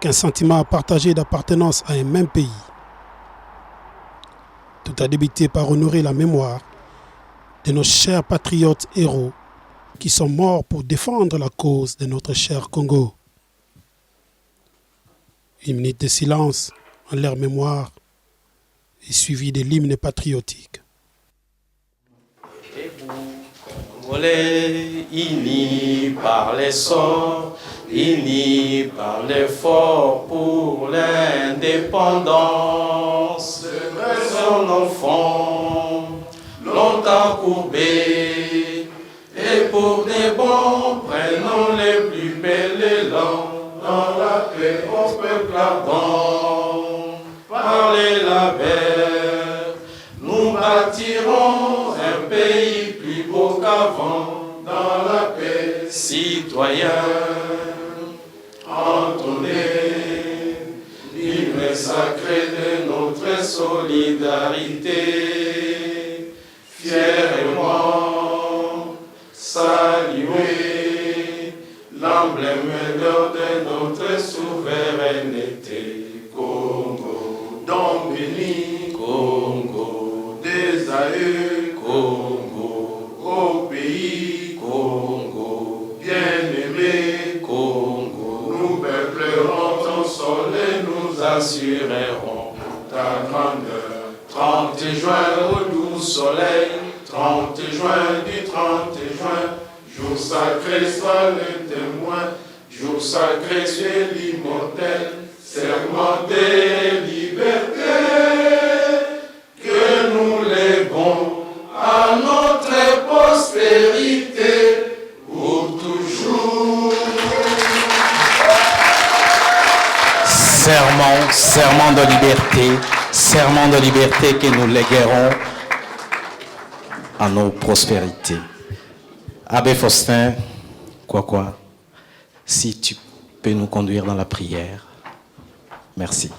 avec un sentiment partagé d'appartenance à un même pays. Tout a débuté par honorer la mémoire de nos chers patriotes héros qui sont morts pour défendre la cause de notre cher Congo. Une minute de silence en leur mémoire est suivie de l'hymne patriotique. Et vous, Congolais, unis par les sorts, unis par l'effort pour l'indépendance, son enfant, longtemps courbé, et pour des bons, prenons les plus belles élans, dans la paix au peuple ardent, parlez la paix, nous bâtirons un pays plus beau qu'avant, dans la paix, citoyens, entonnez l'hymne sacré de notre solidarité, fièrement saluer l'emblème d'or de notre souveraineté. Congo, don béni, Congo, des aïeux, Congo, au pays, Congo, bien-aimé, Congo, nous peuplerons ton sol et nous assurerons ta grandeur. 30 juin au doux soleil, 30 juin du 30 juin, jour sacré soit le témoin, jour sacré c'est l'immortel, serment de liberté, que nous léguons à notre postérité pour toujours. Serment de liberté que nous léguerons à nos prospérités. Abbé Faustin, quoi, si tu peux nous conduire dans la prière. Merci.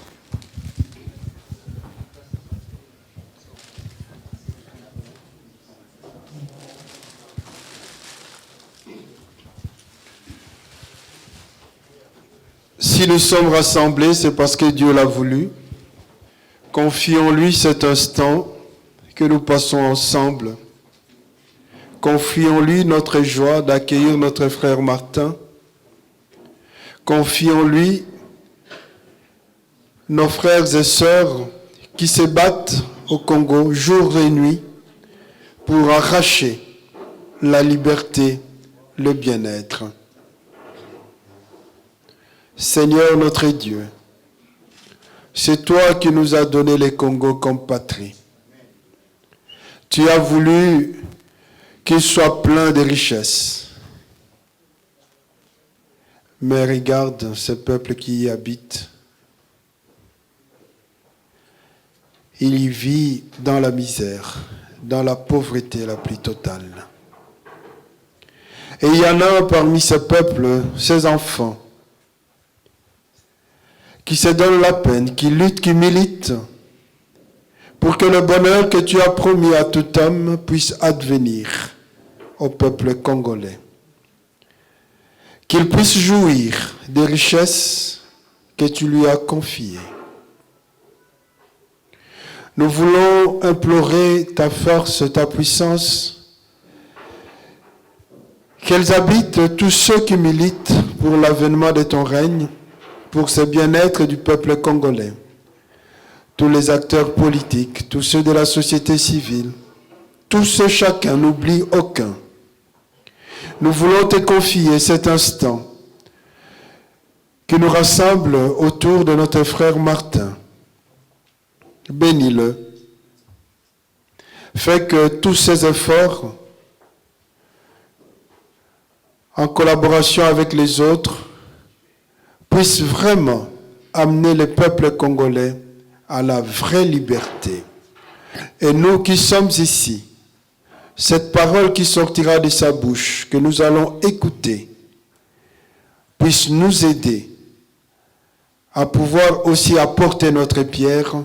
Si nous sommes rassemblés, c'est parce que Dieu l'a voulu. Confions-lui cet instant que nous passons ensemble. Confions-lui notre joie d'accueillir notre frère Martin. Confions-lui nos frères et sœurs qui se battent au Congo jour et nuit pour arracher la liberté, le bien-être. Seigneur notre Dieu, c'est toi qui nous as donné le Congo comme patrie. Tu as voulu qu'il soit plein de richesses. Mais regarde ce peuple qui y habite. Il y vit dans la misère, dans la pauvreté la plus totale. Et il y en a parmi ce peuple, ces enfants, qui se donnent la peine, qui luttent, qui militent, pour que le bonheur que tu as promis à tout homme puisse advenir au peuple congolais. Qu'il puisse jouir des richesses que tu lui as confiées. Nous voulons implorer ta force, ta puissance, qu'elles habitent tous ceux qui militent pour l'avènement de ton règne, pour ce bien-être du peuple congolais. Tous les acteurs politiques, tous ceux de la société civile, tous ceux, chacun, n'oublie aucun. Nous voulons te confier cet instant qui nous rassemble autour de notre frère Martin. Bénis-le. Fais que tous ces efforts, en collaboration avec les autres, puissent vraiment amener le peuple congolais à la vraie liberté. Et nous qui sommes ici, cette parole qui sortira de sa bouche, que nous allons écouter, puisse nous aider à pouvoir aussi apporter notre pierre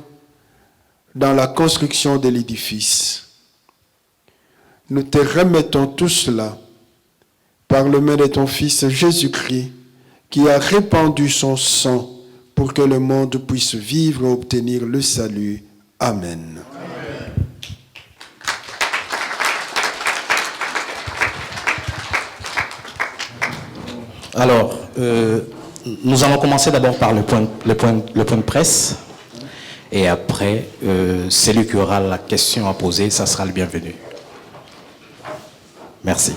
dans la construction de l'édifice. Nous te remettons tout cela par le main de ton Fils Jésus-Christ, qui a répandu son sang pour que le monde puisse vivre et obtenir le salut. Amen. Alors, nous allons commencer d'abord par le point de presse. Et après, celui qui aura la question à poser, ça sera le bienvenu. Merci.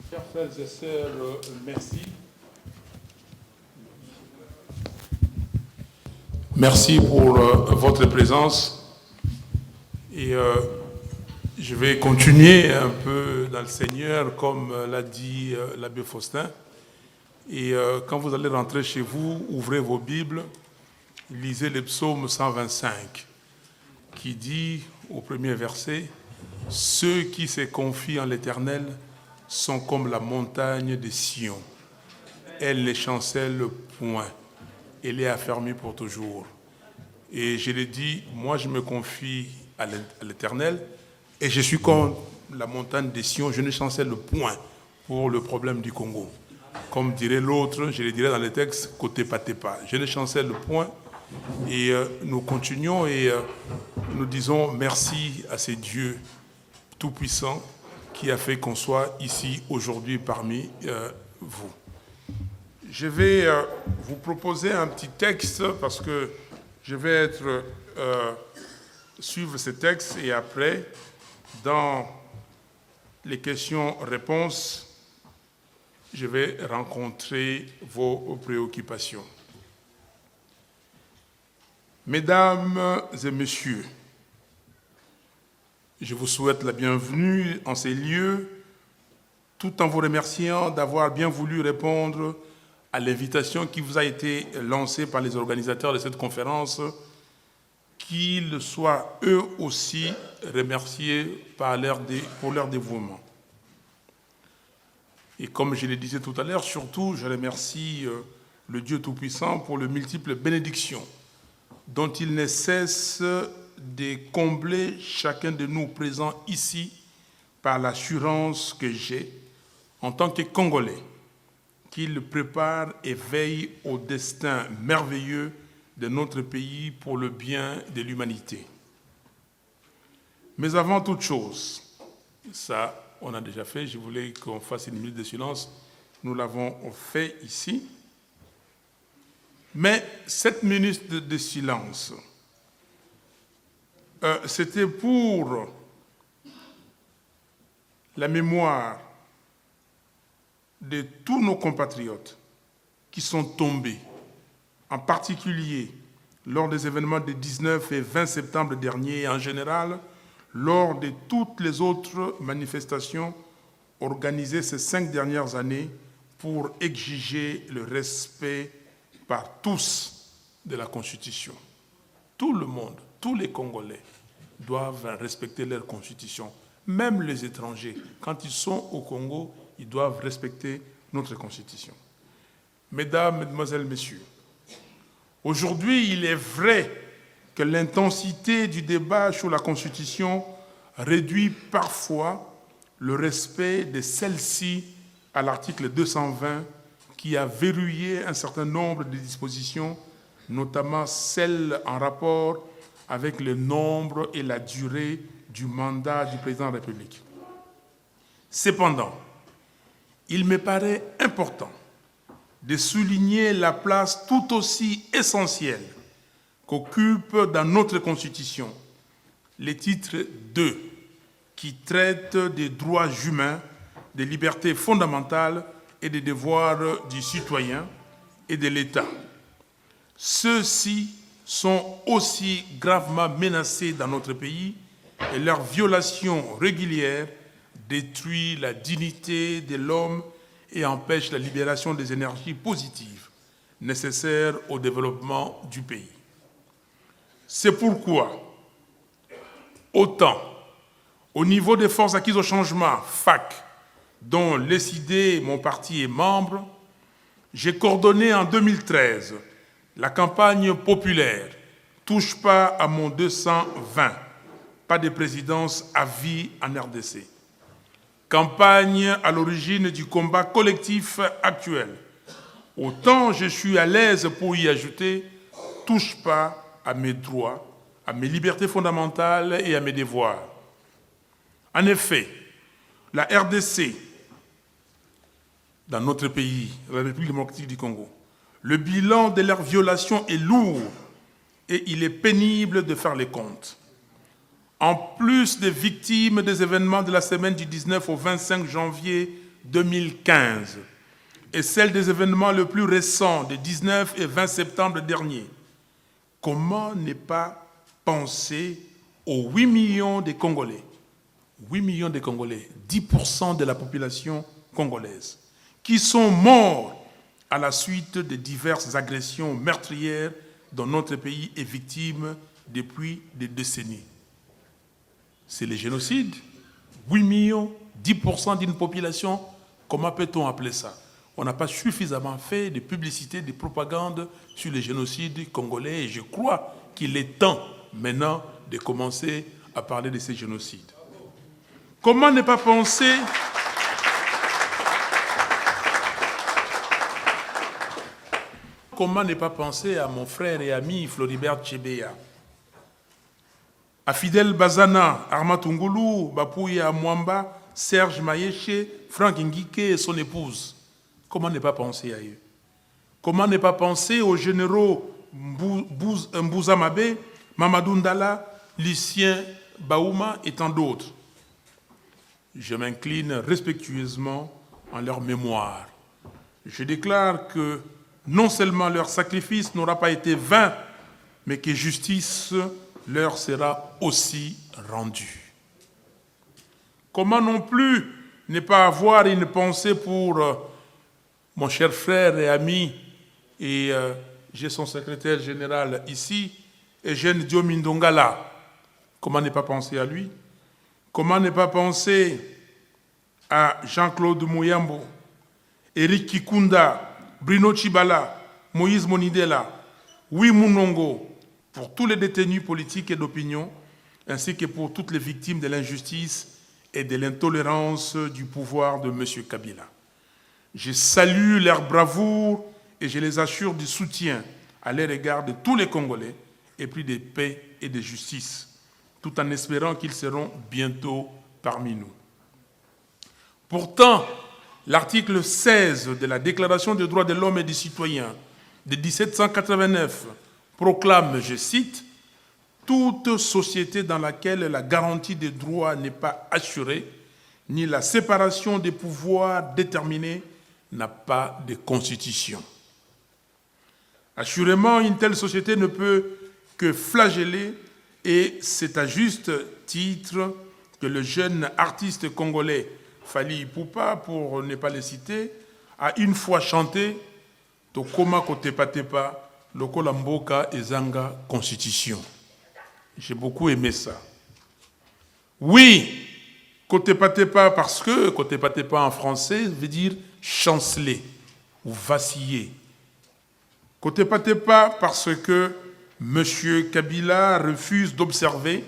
Chers frères et sœurs, merci. Merci pour votre présence. Et je vais continuer un peu dans le Seigneur, comme l'a dit l'abbé Faustin. Et quand vous allez rentrer chez vous, ouvrez vos Bibles, lisez le psaume 125, qui dit au premier verset, « Ceux qui se confient en l'Éternel sont comme la montagne de Sion. Elle ne chancelle point. Elle est affermie pour toujours. » Et je l'ai dit, moi je me confie à l'Éternel et je suis comme la montagne de Sion, je ne chancelle point pour le problème du Congo. Comme dirait l'autre, je le dirais dans le texte, côté patépa. Je ne chancelle point et nous continuons et nous disons merci à ces dieux tout-puissants qui a fait qu'on soit ici aujourd'hui parmi vous. Je vais vous proposer un petit texte parce que je vais suivre ce texte et après, dans les questions-réponses, je vais rencontrer vos préoccupations. Mesdames et messieurs, je vous souhaite la bienvenue en ces lieux, tout en vous remerciant d'avoir bien voulu répondre à l'invitation qui vous a été lancée par les organisateurs de cette conférence, qu'ils soient eux aussi remerciés pour leur dévouement. Et comme je le disais tout à l'heure, surtout, je remercie le Dieu Tout-Puissant pour les multiples bénédictions dont il ne cesse de combler chacun de nous présents ici par l'assurance que j'ai en tant que Congolais qu'il prépare et veille au destin merveilleux de notre pays pour le bien de l'humanité. Mais avant toute chose, ça on a déjà fait, je voulais qu'on fasse une minute de silence, nous l'avons fait ici. Mais cette minute de silence, c'était pour la mémoire de tous nos compatriotes qui sont tombés, en particulier lors des événements des 19 et 20 septembre dernier et en général lors de toutes les autres manifestations organisées ces 5 dernières années pour exiger le respect par tous de la Constitution. Tout le monde, tous les Congolais doivent respecter leur Constitution. Même les étrangers, quand ils sont au Congo, ils doivent respecter notre Constitution. Mesdames, Mesdemoiselles, Messieurs, aujourd'hui, il est vrai que l'intensité du débat sur la Constitution réduit parfois le respect de celle-ci à l'article 220 qui a verrouillé un certain nombre de dispositions, notamment celles en rapport avec le nombre et la durée du mandat du président de la République. Cependant, il me paraît important de souligner la place tout aussi essentielle qu'occupe dans notre Constitution le titre 2, qui traite des droits humains, des libertés fondamentales et des devoirs du citoyen et de l'État. Ceux-ci sont aussi gravement menacés dans notre pays et leur violation régulière détruit la dignité de l'homme et empêche la libération des énergies positives nécessaires au développement du pays. C'est pourquoi, autant Au niveau des forces acquises au changement, FAC, dont l'ESID, mon parti, est membre, j'ai coordonné en 2013 la campagne populaire « Touche pas à mon 220 », pas de présidence à vie en RDC. Campagne à l'origine du combat collectif actuel. Autant je suis à l'aise pour y ajouter « Touche pas à mes droits, à mes libertés fondamentales et à mes devoirs ». En effet, la RDC, dans notre pays, la République démocratique du Congo, le bilan de leurs violations est lourd et il est pénible de faire les comptes. En plus des victimes des événements de la semaine du 19 au 25 janvier 2015 et celles des événements les plus récents des 19 et 20 septembre dernier, comment ne pas penser aux 8 millions de Congolais, 8 millions de Congolais, 10% de la population congolaise, qui sont morts à la suite de diverses agressions meurtrières dont notre pays est victime depuis des décennies. C'est le génocide. 8 millions, 10% d'une population, comment peut-on appeler ça? On n'a pas suffisamment fait de publicité, de propagande sur le génocide congolais et je crois qu'il est temps maintenant de commencer à parler de ces génocides. Comment ne pas penser à mon frère et ami Floribert Chebeya, à Fidel Bazana, Arma Tungulu, Bapouya Mwamba, Serge Mayeche, Franck Ngike et son épouse. Comment ne pas penser à eux? Comment ne pas penser aux généraux Mbouza Mabe, Mamadou Ndala, Lucien Baouma et tant d'autres? Je m'incline respectueusement en leur mémoire. Je déclare que non seulement leur sacrifice n'aura pas été vain, mais que justice leur sera aussi rendue. Comment non plus ne pas avoir une pensée pour mon cher frère et ami, et j'ai son secrétaire général ici, Eugène Diomi Ndongala. Comment ne pas penser à lui? Comment ne pas penser à Jean-Claude Mouyambo, Eric Kikunda, Bruno Chibala, Moïse Monidela, Wi Munongo, pour tous les détenus politiques et d'opinion, ainsi que pour toutes les victimes de l'injustice et de l'intolérance du pouvoir de M. Kabila. Je salue leur bravoure et je les assure du soutien à l'égard de tous les Congolais, épris de paix et de justice, tout en espérant qu'ils seront bientôt parmi nous. Pourtant, l'article 16 de la Déclaration des droits de l'homme et du citoyen de 1789 proclame, je cite, « Toute société dans laquelle la garantie des droits n'est pas assurée, ni la séparation des pouvoirs déterminée, n'a pas de constitution. » Assurément, une telle société ne peut que flageller, et c'est à juste titre que le jeune artiste congolais Fally Ipupa, pour ne pas le citer, a une fois chanté « Tokoma kotepatepa, lokola mboka ezanga constitution ». J'ai beaucoup aimé ça. Oui, kotepatepa parce que kotepatepa en français veut dire chanceler ou vaciller. Kotepatepa parce que M. Kabila refuse d'observer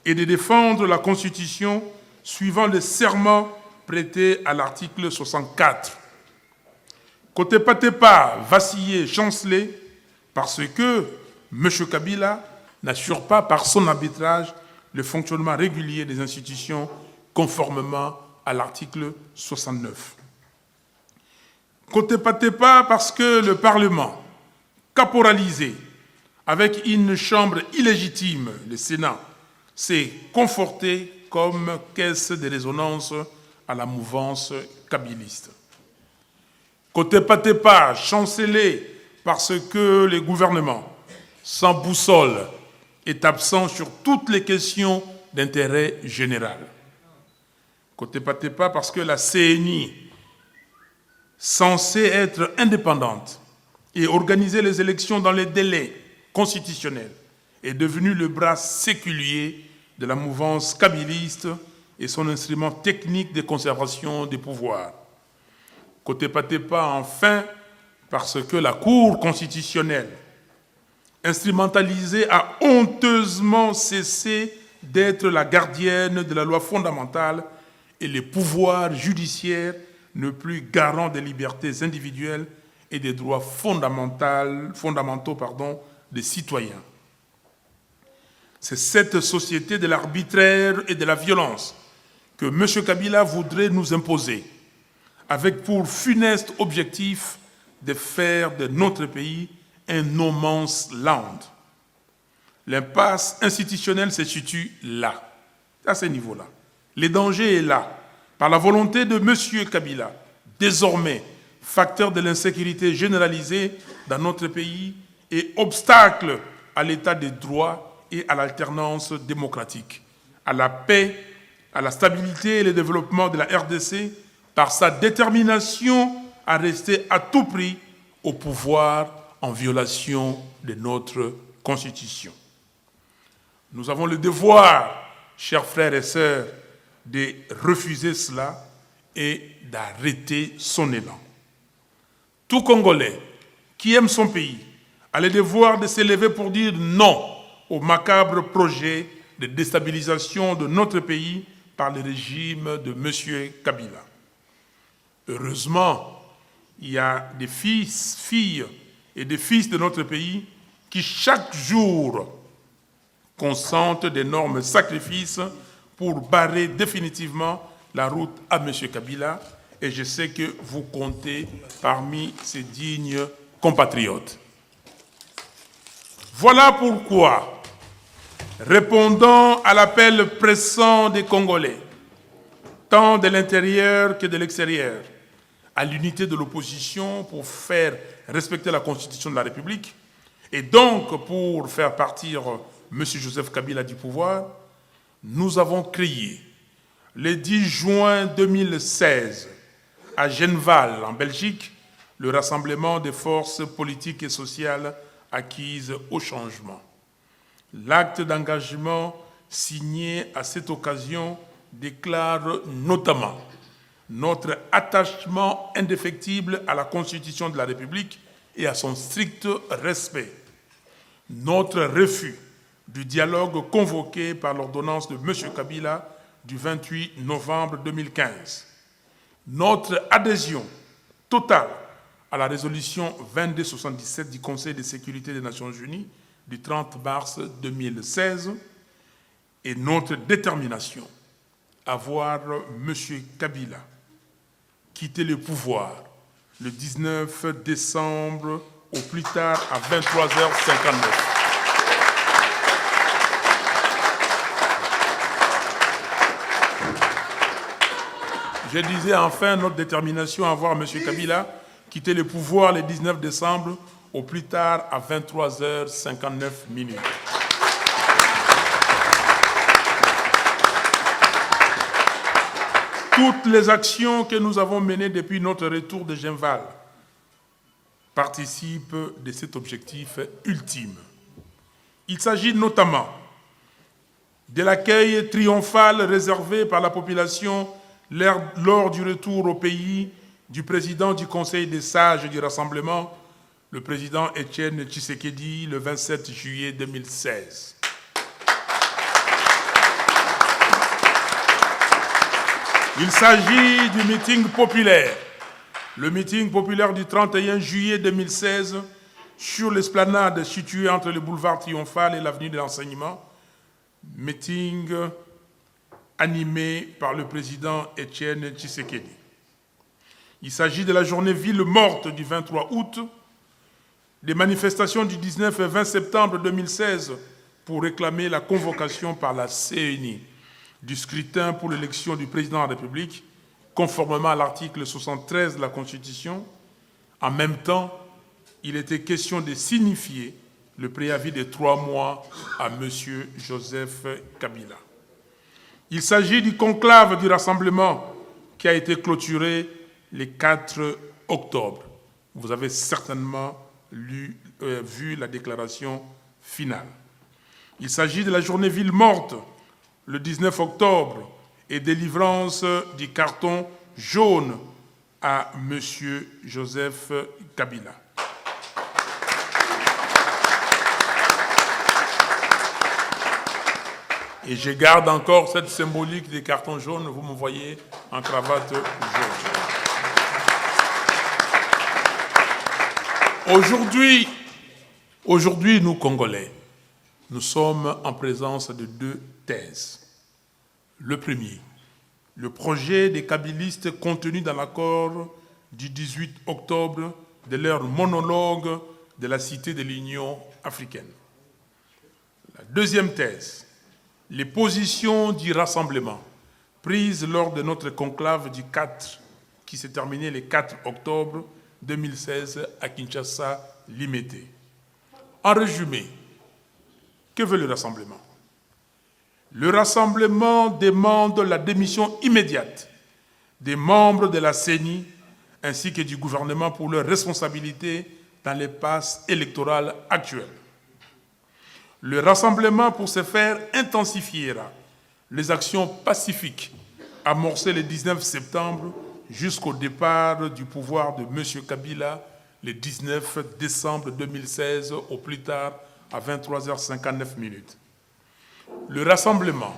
et de défendre la Constitution suivant le serment prêté à l'article 64. Kotepatepa, vaciller, chanceler, parce que M. Kabila n'assure pas par son arbitrage le fonctionnement régulier des institutions conformément à l'article 69. Kotepatepa parce que le Parlement, caporalisé, avec une chambre illégitime, le Sénat, s'est conforté comme caisse de résonance à la mouvance kabiliste. Kotepatepa, chancelé parce que le gouvernement, sans boussole, est absent sur toutes les questions d'intérêt général. Kotepatepa parce que la CENI, censée être indépendante et organiser les élections dans les délais constitutionnels, est devenue le bras séculier de la mouvance kabiliste et son instrument technique de conservation des pouvoirs. Côté Patepa, enfin, parce que la Cour constitutionnelle, instrumentalisée, a honteusement cessé d'être la gardienne de la loi fondamentale et les pouvoirs judiciaires ne plus garants des libertés individuelles et des droits fondamentaux des citoyens. C'est cette société de l'arbitraire et de la violence que M. Kabila voudrait nous imposer, avec pour funeste objectif de faire de notre pays un no man's land. L'impasse institutionnelle se situe là, à ce niveau-là. Le danger est là, par la volonté de M. Kabila, désormais facteur de l'insécurité généralisée dans notre pays et obstacle à l'état de droit et à l'alternance démocratique, à la paix, à la stabilité et le développement de la RDC par sa détermination à rester à tout prix au pouvoir en violation de notre Constitution. Nous avons le devoir, chers frères et sœurs, de refuser cela et d'arrêter son élan. Tout Congolais qui aime son pays a le devoir de s'élever pour dire non au macabre projet de déstabilisation de notre pays par le régime de M. Kabila. Heureusement, il y a des filles et des fils de notre pays qui chaque jour consentent d'énormes sacrifices pour barrer définitivement la route à M. Kabila, et je sais que vous comptez parmi ces dignes compatriotes. Voilà pourquoi, répondant à l'appel pressant des Congolais, tant de l'intérieur que de l'extérieur, à l'unité de l'opposition pour faire respecter la Constitution de la République, et donc pour faire partir M. Joseph Kabila du pouvoir, nous avons créé, le 10 juin 2016, à Genval, en Belgique, le rassemblement des forces politiques et sociales acquises au changement. L'acte d'engagement signé à cette occasion déclare notamment notre attachement indéfectible à la Constitution de la République et à son strict respect, notre refus du dialogue convoqué par l'ordonnance de M. Kabila du 28 novembre 2015, notre adhésion totale à la résolution 2277 du Conseil de sécurité des Nations Unies du 30 mars 2016 et notre détermination à voir M. Kabila quitter le pouvoir le 19 décembre au plus tard à 23h59. Je disais enfin notre détermination à voir M. Kabila quitter le pouvoir le 19 décembre au plus tard à 23h59. Toutes les actions que nous avons menées depuis notre retour de Genval participent de cet objectif ultime. Il s'agit notamment de l'accueil triomphal réservé par la population lors du retour au pays du président du Conseil des sages du Rassemblement, le président Étienne Tshisekedi, le 27 juillet 2016. Il s'agit du meeting populaire, le meeting populaire du 31 juillet 2016 sur l'esplanade située entre le boulevard Triomphal et l'avenue de l'Enseignement, meeting animé par le président Étienne Tshisekedi. Il s'agit de la journée ville morte du 23 août, des manifestations du 19 et 20 septembre 2016 pour réclamer la convocation par la CENI du scrutin pour l'élection du président de la République, conformément à l'article 73 de la Constitution. En même temps, il était question de signifier le préavis de 3 mois à M. Joseph Kabila. Il s'agit du conclave du Rassemblement qui a été clôturé le 4 octobre. Vous avez certainement vu la déclaration finale. Il s'agit de la journée ville morte, le 19 octobre, et délivrance du carton jaune à M. Joseph Kabila. Et je garde encore cette symbolique des cartons jaunes, vous me voyez en cravate jaune. Aujourd'hui, nous, Congolais, nous sommes en présence de deux thèses. Le premier, le projet des kabylistes contenu dans l'accord du 18 octobre de leur monologue de la Cité de l'Union africaine. La deuxième thèse, les positions du rassemblement prises lors de notre conclave du 4, qui s'est terminé le 4 octobre 2016 à Kinshasa, Limité. En résumé, que veut le rassemblement? Le rassemblement demande la démission immédiate des membres de la CENI ainsi que du gouvernement pour leurs responsabilités dans les passes électorales actuelles. Le rassemblement, pour ce faire, intensifiera les actions pacifiques amorcées le 19 septembre jusqu'au départ du pouvoir de M. Kabila le 19 décembre 2016, au plus tard à 23h59. Le rassemblement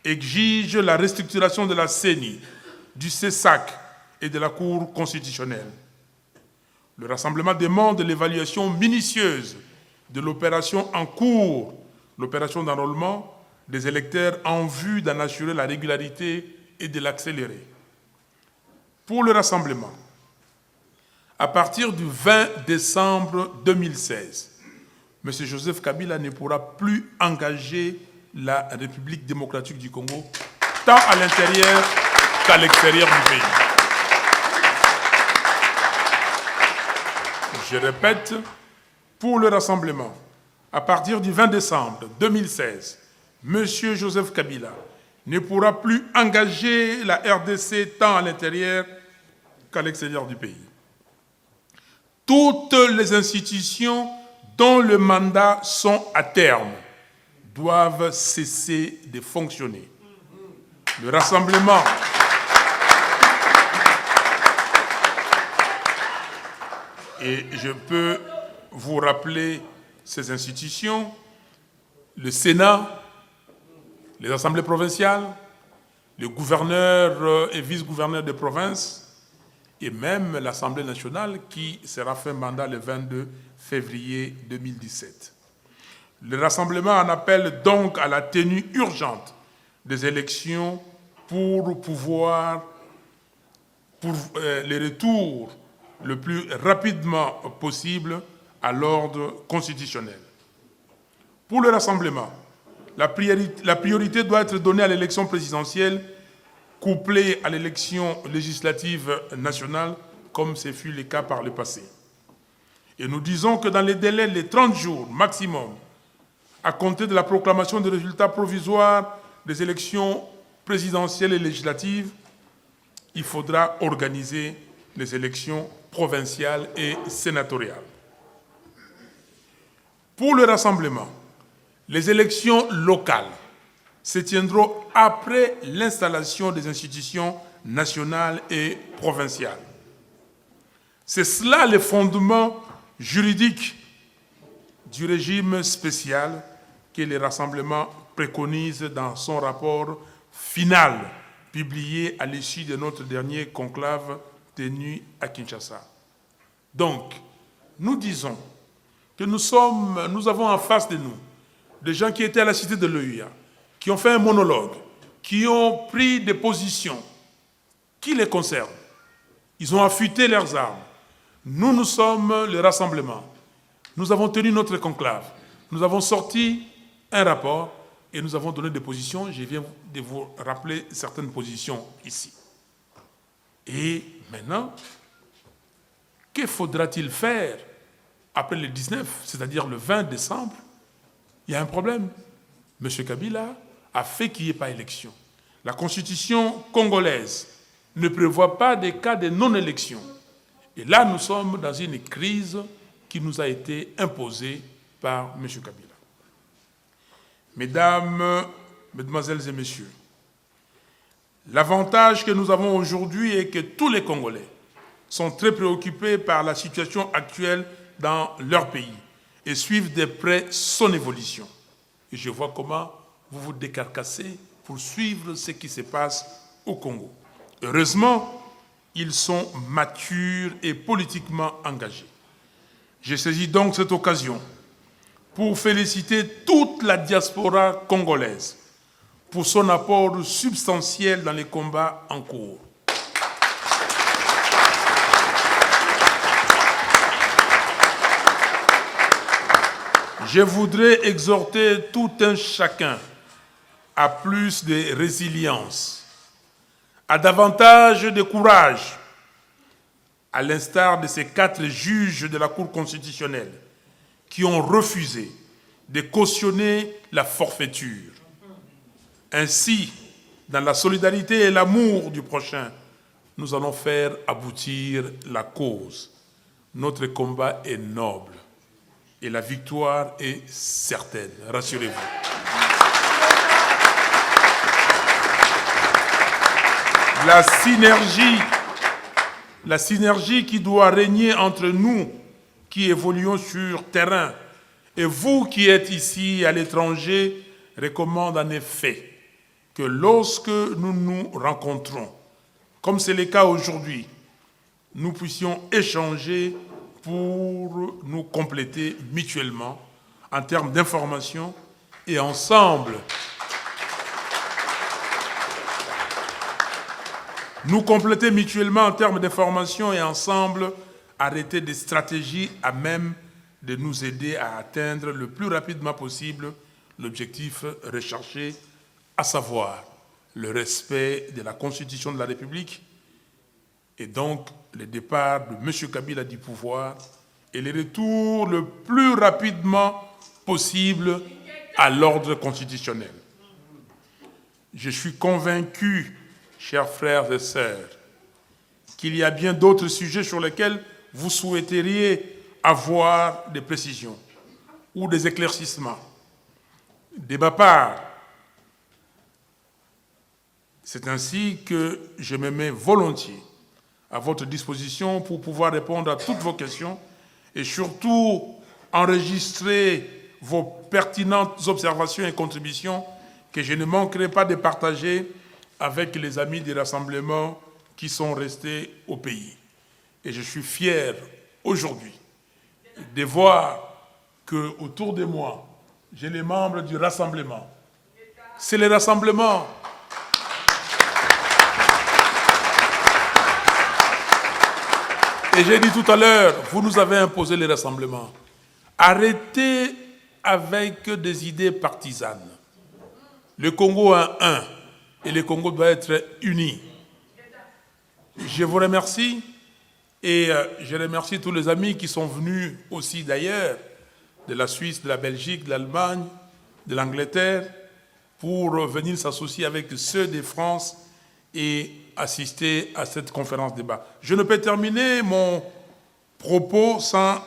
exige la restructuration de la CENI, du CESAC et de la Cour constitutionnelle. Le rassemblement demande l'évaluation minutieuse de l'opération en cours, l'opération d'enrôlement des électeurs en vue d'en assurer la régularité et de l'accélérer. Pour le rassemblement, à partir du 20 décembre 2016, M. Joseph Kabila ne pourra plus engager la République démocratique du Congo, tant à l'intérieur qu'à l'extérieur du pays. Je répète, pour le rassemblement, à partir du 20 décembre 2016, M. Joseph Kabila ne pourra plus engager la RDC tant à l'intérieur qu'à l'extérieur du pays. Toutes les institutions dont le mandat sont à terme doivent cesser de fonctionner. Le rassemblement et je peux vous rappeler ces institutions, le Sénat, les assemblées provinciales, les gouverneurs et vice-gouverneurs de province, et même l'Assemblée nationale qui sera fait mandat le 22 février 2017. Le rassemblement en appelle donc à la tenue urgente des élections pour les retours le plus rapidement possible à l'ordre constitutionnel. Pour le rassemblement, la priorité doit être donnée à l'élection présidentielle couplée à l'élection législative nationale, comme ce fut le cas par le passé. Et nous disons que dans les délais, les 30 jours maximum, à compter de la proclamation des résultats provisoires des élections présidentielles et législatives, il faudra organiser les élections provinciales et sénatoriales. Pour le rassemblement, les élections locales se tiendront après l'installation des institutions nationales et provinciales. C'est cela le fondement juridique du régime spécial que le rassemblement préconise dans son rapport final publié à l'issue de notre dernier conclave tenu à Kinshasa. Donc, nous disons que nous avons en face de nous des gens qui étaient à la Cité de l'OUA, qui ont fait un monologue, qui ont pris des positions qui les concernent. Ils ont affûté leurs armes. Nous sommes le rassemblement. Nous avons tenu notre conclave. Nous avons sorti un rapport et nous avons donné des positions. Je viens de vous rappeler certaines positions ici. Et maintenant, que faudra-t-il faire après le 19, c'est-à-dire le 20 décembre? Il y a un problème. M. Kabila a fait qu'il n'y ait pas élection. La Constitution congolaise ne prévoit pas des cas de non-élection. Et là, nous sommes dans une crise qui nous a été imposée par M. Kabila. Mesdames, Mesdemoiselles et Messieurs, L'avantage que nous avons aujourd'hui est que tous les Congolais sont très préoccupés par la situation actuelle dans leur pays et suivent de près son évolution. Et je vois comment vous vous décarcassez pour suivre ce qui se passe au Congo. Heureusement, ils sont matures et politiquement engagés. Je saisis donc cette occasion pour féliciter toute la diaspora congolaise pour son apport substantiel dans les combats en cours. Je voudrais exhorter tout un chacun à plus de résilience, à davantage de courage, à l'instar de ces 4 juges de la Cour constitutionnelle qui ont refusé de cautionner la forfaiture. Ainsi, dans la solidarité et l'amour du prochain, nous allons faire aboutir la cause. Notre combat est noble et la victoire est certaine, rassurez-vous. La synergie qui doit régner entre nous qui évoluons sur terrain et vous qui êtes ici à l'étranger recommande en effet que lorsque nous nous rencontrons, comme c'est le cas aujourd'hui, nous puissions échanger pour nous compléter mutuellement en termes d'information et ensemble nous compléter mutuellement en termes d'information et ensemble arrêter des stratégies à même de nous aider à atteindre le plus rapidement possible l'objectif recherché, à savoir le respect de la Constitution de la République et donc le départ de M. Kabila du pouvoir et le retour le plus rapidement possible à l'ordre constitutionnel. Je suis convaincu, chers frères et sœurs, qu'il y a bien d'autres sujets sur lesquels vous souhaiteriez avoir des précisions ou des éclaircissements. De ma part, c'est ainsi que je me mets volontiers à votre disposition pour pouvoir répondre à toutes vos questions et surtout enregistrer vos pertinentes observations et contributions que je ne manquerai pas de partager avec les amis des rassemblements qui sont restés au pays. Et je suis fier aujourd'hui de voir qu'autour de moi, j'ai les membres du rassemblement. C'est le rassemblement. Et j'ai dit tout à l'heure, vous nous avez imposé les rassemblements. Arrêtez avec des idées partisanes. Le Congo est un et le Congo doit être uni. Je vous remercie et je remercie tous les amis qui sont venus aussi d'ailleurs, de la Suisse, de la Belgique, de l'Allemagne, de l'Angleterre, pour venir s'associer avec ceux de France et assister à cette conférence débat. Je ne peux terminer mon propos sans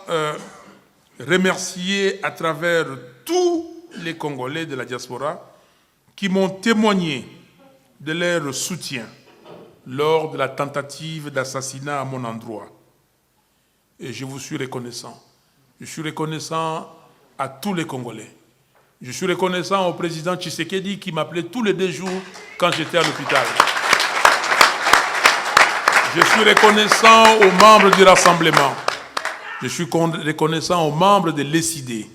remercier à travers tous les Congolais de la diaspora qui m'ont témoigné de leur soutien lors de la tentative d'assassinat à mon endroit. Et je vous suis reconnaissant. Je suis reconnaissant à tous les Congolais. Je suis reconnaissant au président Tshisekedi qui m'appelait tous les 2 jours quand j'étais à l'hôpital. Je suis reconnaissant aux membres du rassemblement. Je suis reconnaissant aux membres de l'ESID,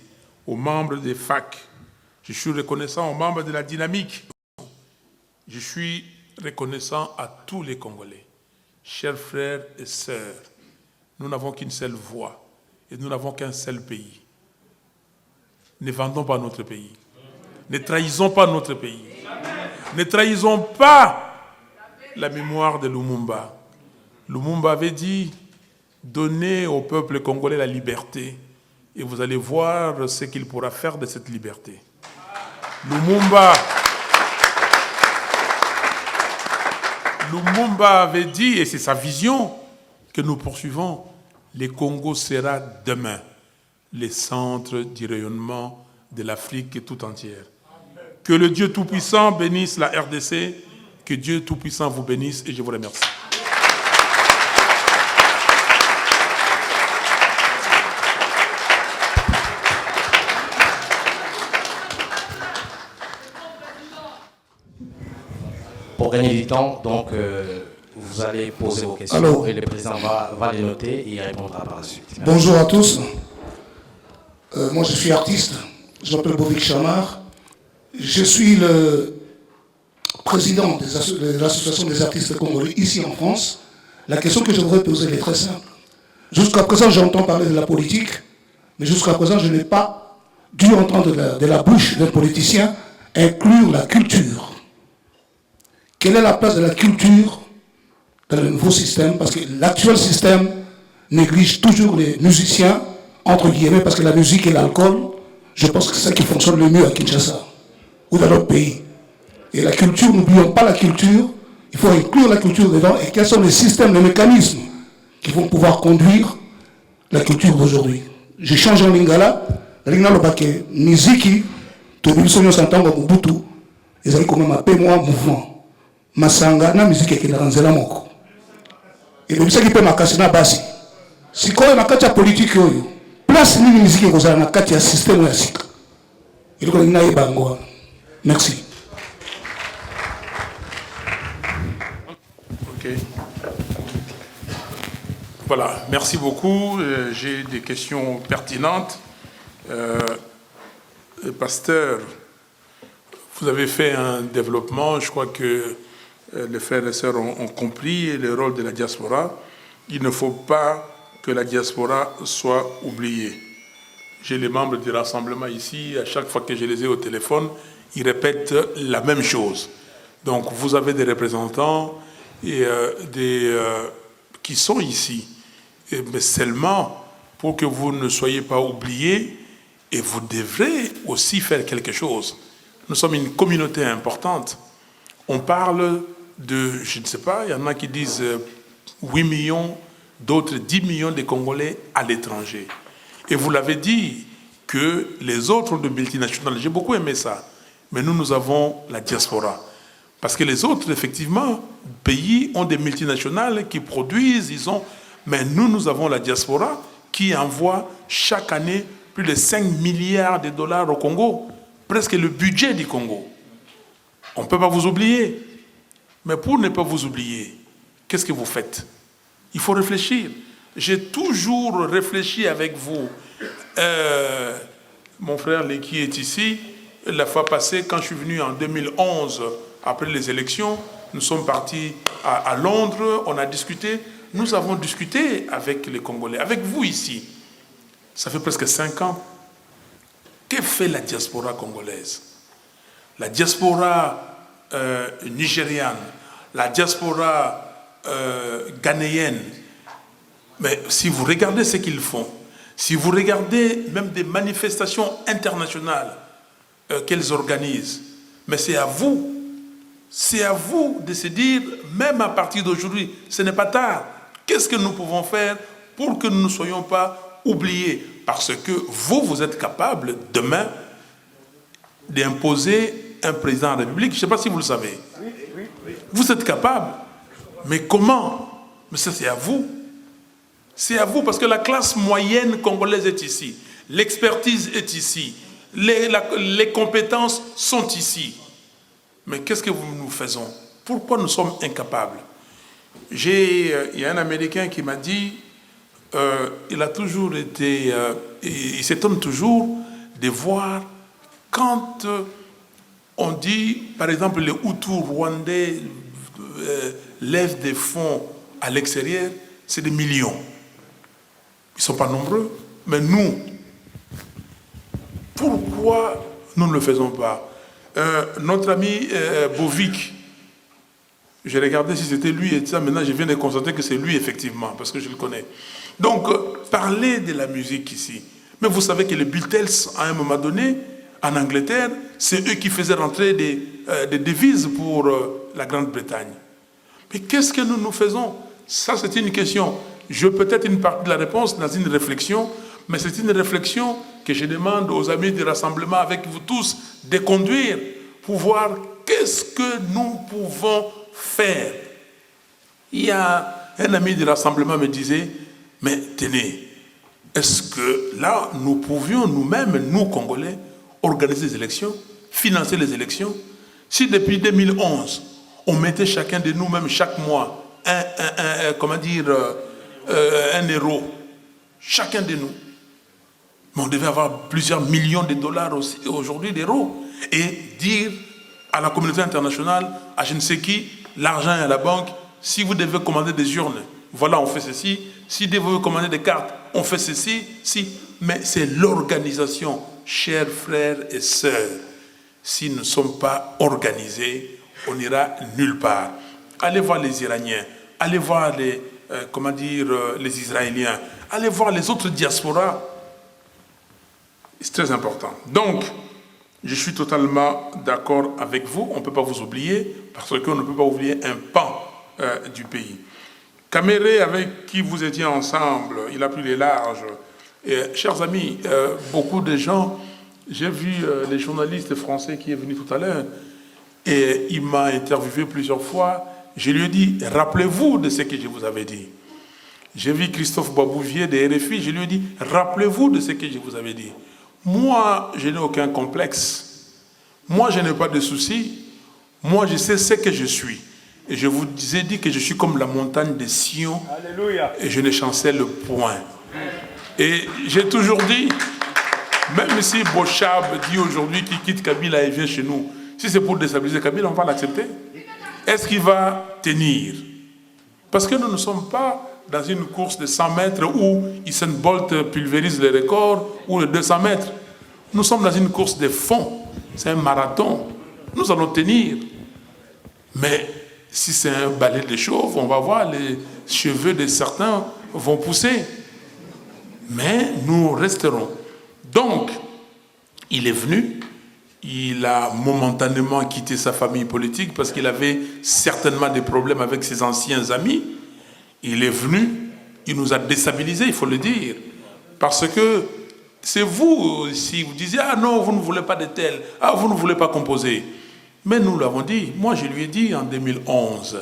aux membres des FAC. Je suis reconnaissant aux membres de la dynamique. Je suis reconnaissant à tous les Congolais. Chers frères et sœurs, nous n'avons qu'une seule voix et nous n'avons qu'un seul pays. Ne vendons pas notre pays. Ne trahissons pas notre pays. Ne trahissons pas la mémoire de Lumumba. Lumumba avait dit « Donnez au peuple congolais la liberté et vous allez voir ce qu'il pourra faire de cette liberté. » Lumumba avait dit, et c'est sa vision que nous poursuivons, le Congo sera demain le centre du rayonnement de l'Afrique tout entière. Que le Dieu Tout-Puissant bénisse la RDC Que Dieu Tout-Puissant vous bénisse et je vous remercie. Pour gagner du temps, donc, vous allez poser vos questions. Alors, et le président va les noter et il répondra par la suite. Merci. Bonjour à tous. Moi, je suis artiste. Je m'appelle Bovik Chamar. Je suis le président de l'association des artistes congolais ici en France. La question que je voudrais poser est très simple. Jusqu'à présent, j'entends parler de la politique, mais jusqu'à présent, je n'ai pas dû entendre de la bouche d'un politicien inclure la culture. Quelle est la place de la culture dans le nouveau système? Parce que l'actuel système néglige toujours les musiciens, entre guillemets, parce que la musique et l'alcool, je pense que c'est ça qui fonctionne le mieux à Kinshasa ou dans d'autres pays. Et la culture, n'oublions pas la culture, il faut inclure la culture dedans. Et quels sont les systèmes, les mécanismes qui vont pouvoir conduire la culture d'aujourd'hui? Je change en lingala, la lingala lobake, miziki, tobibisonyo santango Mobutu, ils ont quand même appelé moi mouvement. Masanga na musique qui est nzela moko. Et le musique qui peut makasi na basi. Si quoi na kati ya politique yoyo, place ni musique kozala na kati ya système ya sika. Il ko na yebango. Merci. OK. Voilà, merci beaucoup. J'ai des questions pertinentes. Pasteur, vous avez fait un développement, je crois que les frères et sœurs ont compris le rôle de la diaspora. Il ne faut pas que la diaspora soit oubliée. J'ai les membres du rassemblement ici, à chaque fois que je les ai au téléphone, ils répètent la même chose. Donc vous avez des représentants et, qui sont ici, mais seulement pour que vous ne soyez pas oubliés, et vous devrez aussi faire quelque chose. Nous sommes une communauté importante. On parle de, je ne sais pas, il y en a qui disent 8 millions, d'autres 10 millions de Congolais à l'étranger. Et vous l'avez dit, que les autres de multinationales, j'ai beaucoup aimé ça, mais nous avons la diaspora. Parce que les autres, effectivement, pays ont des multinationales qui produisent, mais nous avons la diaspora qui envoie chaque année plus de 5 milliards de dollars au Congo, presque le budget du Congo. On ne peut pas vous oublier. Mais pour ne pas vous oublier, qu'est-ce que vous faites? Il faut réfléchir. J'ai toujours réfléchi avec vous. Mon frère Leki est ici. La fois passée, quand je suis venu en 2011, après les élections, nous sommes partis à Londres, on a discuté. Nous avons discuté avec les Congolais, avec vous ici. Ça fait presque 5 ans. Que fait la diaspora congolaise? La diaspora nigériane, la diaspora ghanéenne. Mais si vous regardez ce qu'ils font, si vous regardez même des manifestations internationales qu'elles organisent, mais c'est à vous de se dire, même à partir d'aujourd'hui, ce n'est pas tard. Qu'est-ce que nous pouvons faire pour que nous ne soyons pas oubliés? Parce que vous êtes capable, demain, d'imposer un président de la République. Je ne sais pas si vous le savez. Vous êtes capable. Mais comment? Mais ça, c'est à vous. C'est à vous, parce que la classe moyenne congolaise est ici. L'expertise est ici. Les compétences sont ici. Mais qu'est-ce que nous faisons? Pourquoi nous sommes incapables? Il y a un Américain qui m'a dit, il a toujours été, il s'étonne toujours de voir quand on dit, par exemple, les Hutus rwandais lèvent des fonds à l'extérieur, c'est des millions. Ils ne sont pas nombreux, mais nous, pourquoi nous ne le faisons pas? Notre ami Bovik, j'ai regardé si c'était lui et ça, maintenant je viens de constater que c'est lui effectivement, parce que je le connais. Donc, parler de la musique ici. Mais vous savez que les Beatles, à un moment donné, en Angleterre, c'est eux qui faisaient rentrer des devises pour la Grande-Bretagne. Mais qu'est-ce que nous faisons? Ça, c'est une question. Je veux peut-être une partie de la réponse dans une réflexion, mais c'est une réflexion que je demande aux amis du rassemblement avec vous tous de conduire pour voir qu'est-ce que nous pouvons faire? Il y a un ami du rassemblement me disait, mais tenez, est-ce que là, nous pouvions nous-mêmes, nous Congolais, organiser les élections, financer les élections? Si depuis 2011, on mettait chacun de nous, même chaque mois, un euro, chacun de nous, mais on devait avoir plusieurs millions de dollars aussi, aujourd'hui, d'euros, et dire à la communauté internationale, à je ne sais qui, l'argent est à la banque, si vous devez commander des urnes, voilà, on fait ceci, si vous devez commander des cartes, on fait ceci, si. Mais c'est l'organisation, chers frères et sœurs. Si nous ne sommes pas organisés, on n'ira nulle part. Allez voir les Iraniens, allez voir les Israéliens, allez voir les autres diasporas. C'est très important. Donc, je suis totalement d'accord avec vous. On ne peut pas vous oublier, parce qu'on ne peut pas oublier un pan du pays. Caméré, avec qui vous étiez ensemble, il a pris les larges. Et, chers amis, beaucoup de gens, j'ai vu les journalistes français qui est venu tout à l'heure, et il m'a interviewé plusieurs fois. Je lui ai dit, rappelez-vous de ce que je vous avais dit. J'ai vu Christophe Babouvier de RFI, je lui ai dit, rappelez-vous de ce que je vous avais dit. Moi, je n'ai aucun complexe. Moi, je n'ai pas de soucis. Moi, je sais ce que je suis. Et je vous ai dit que je suis comme la montagne de Sion. Alléluia. Et je ne chancelle point. Et j'ai toujours dit, même si Bochab dit aujourd'hui qu'il quitte Kabila et vient chez nous, si c'est pour déstabiliser Kabila, on va l'accepter. Est-ce qu'il va tenir? Parce que nous ne sommes pas dans une course de 100 mètres où Usain Bolt pulvérise les records, ou de 200 mètres. Nous sommes dans une course de fond. C'est un marathon. Nous allons tenir. Mais si c'est un balai de chauve, on va voir les cheveux de certains vont pousser. Mais nous resterons. Donc, il est venu. Il a momentanément quitté sa famille politique parce qu'il avait certainement des problèmes avec ses anciens amis. Il est venu, il nous a déstabilisés, il faut le dire. Parce que c'est vous, si vous disiez, ah non, vous ne voulez pas de tel, ah vous ne voulez pas composer. Mais nous l'avons dit, moi je lui ai dit en 2011,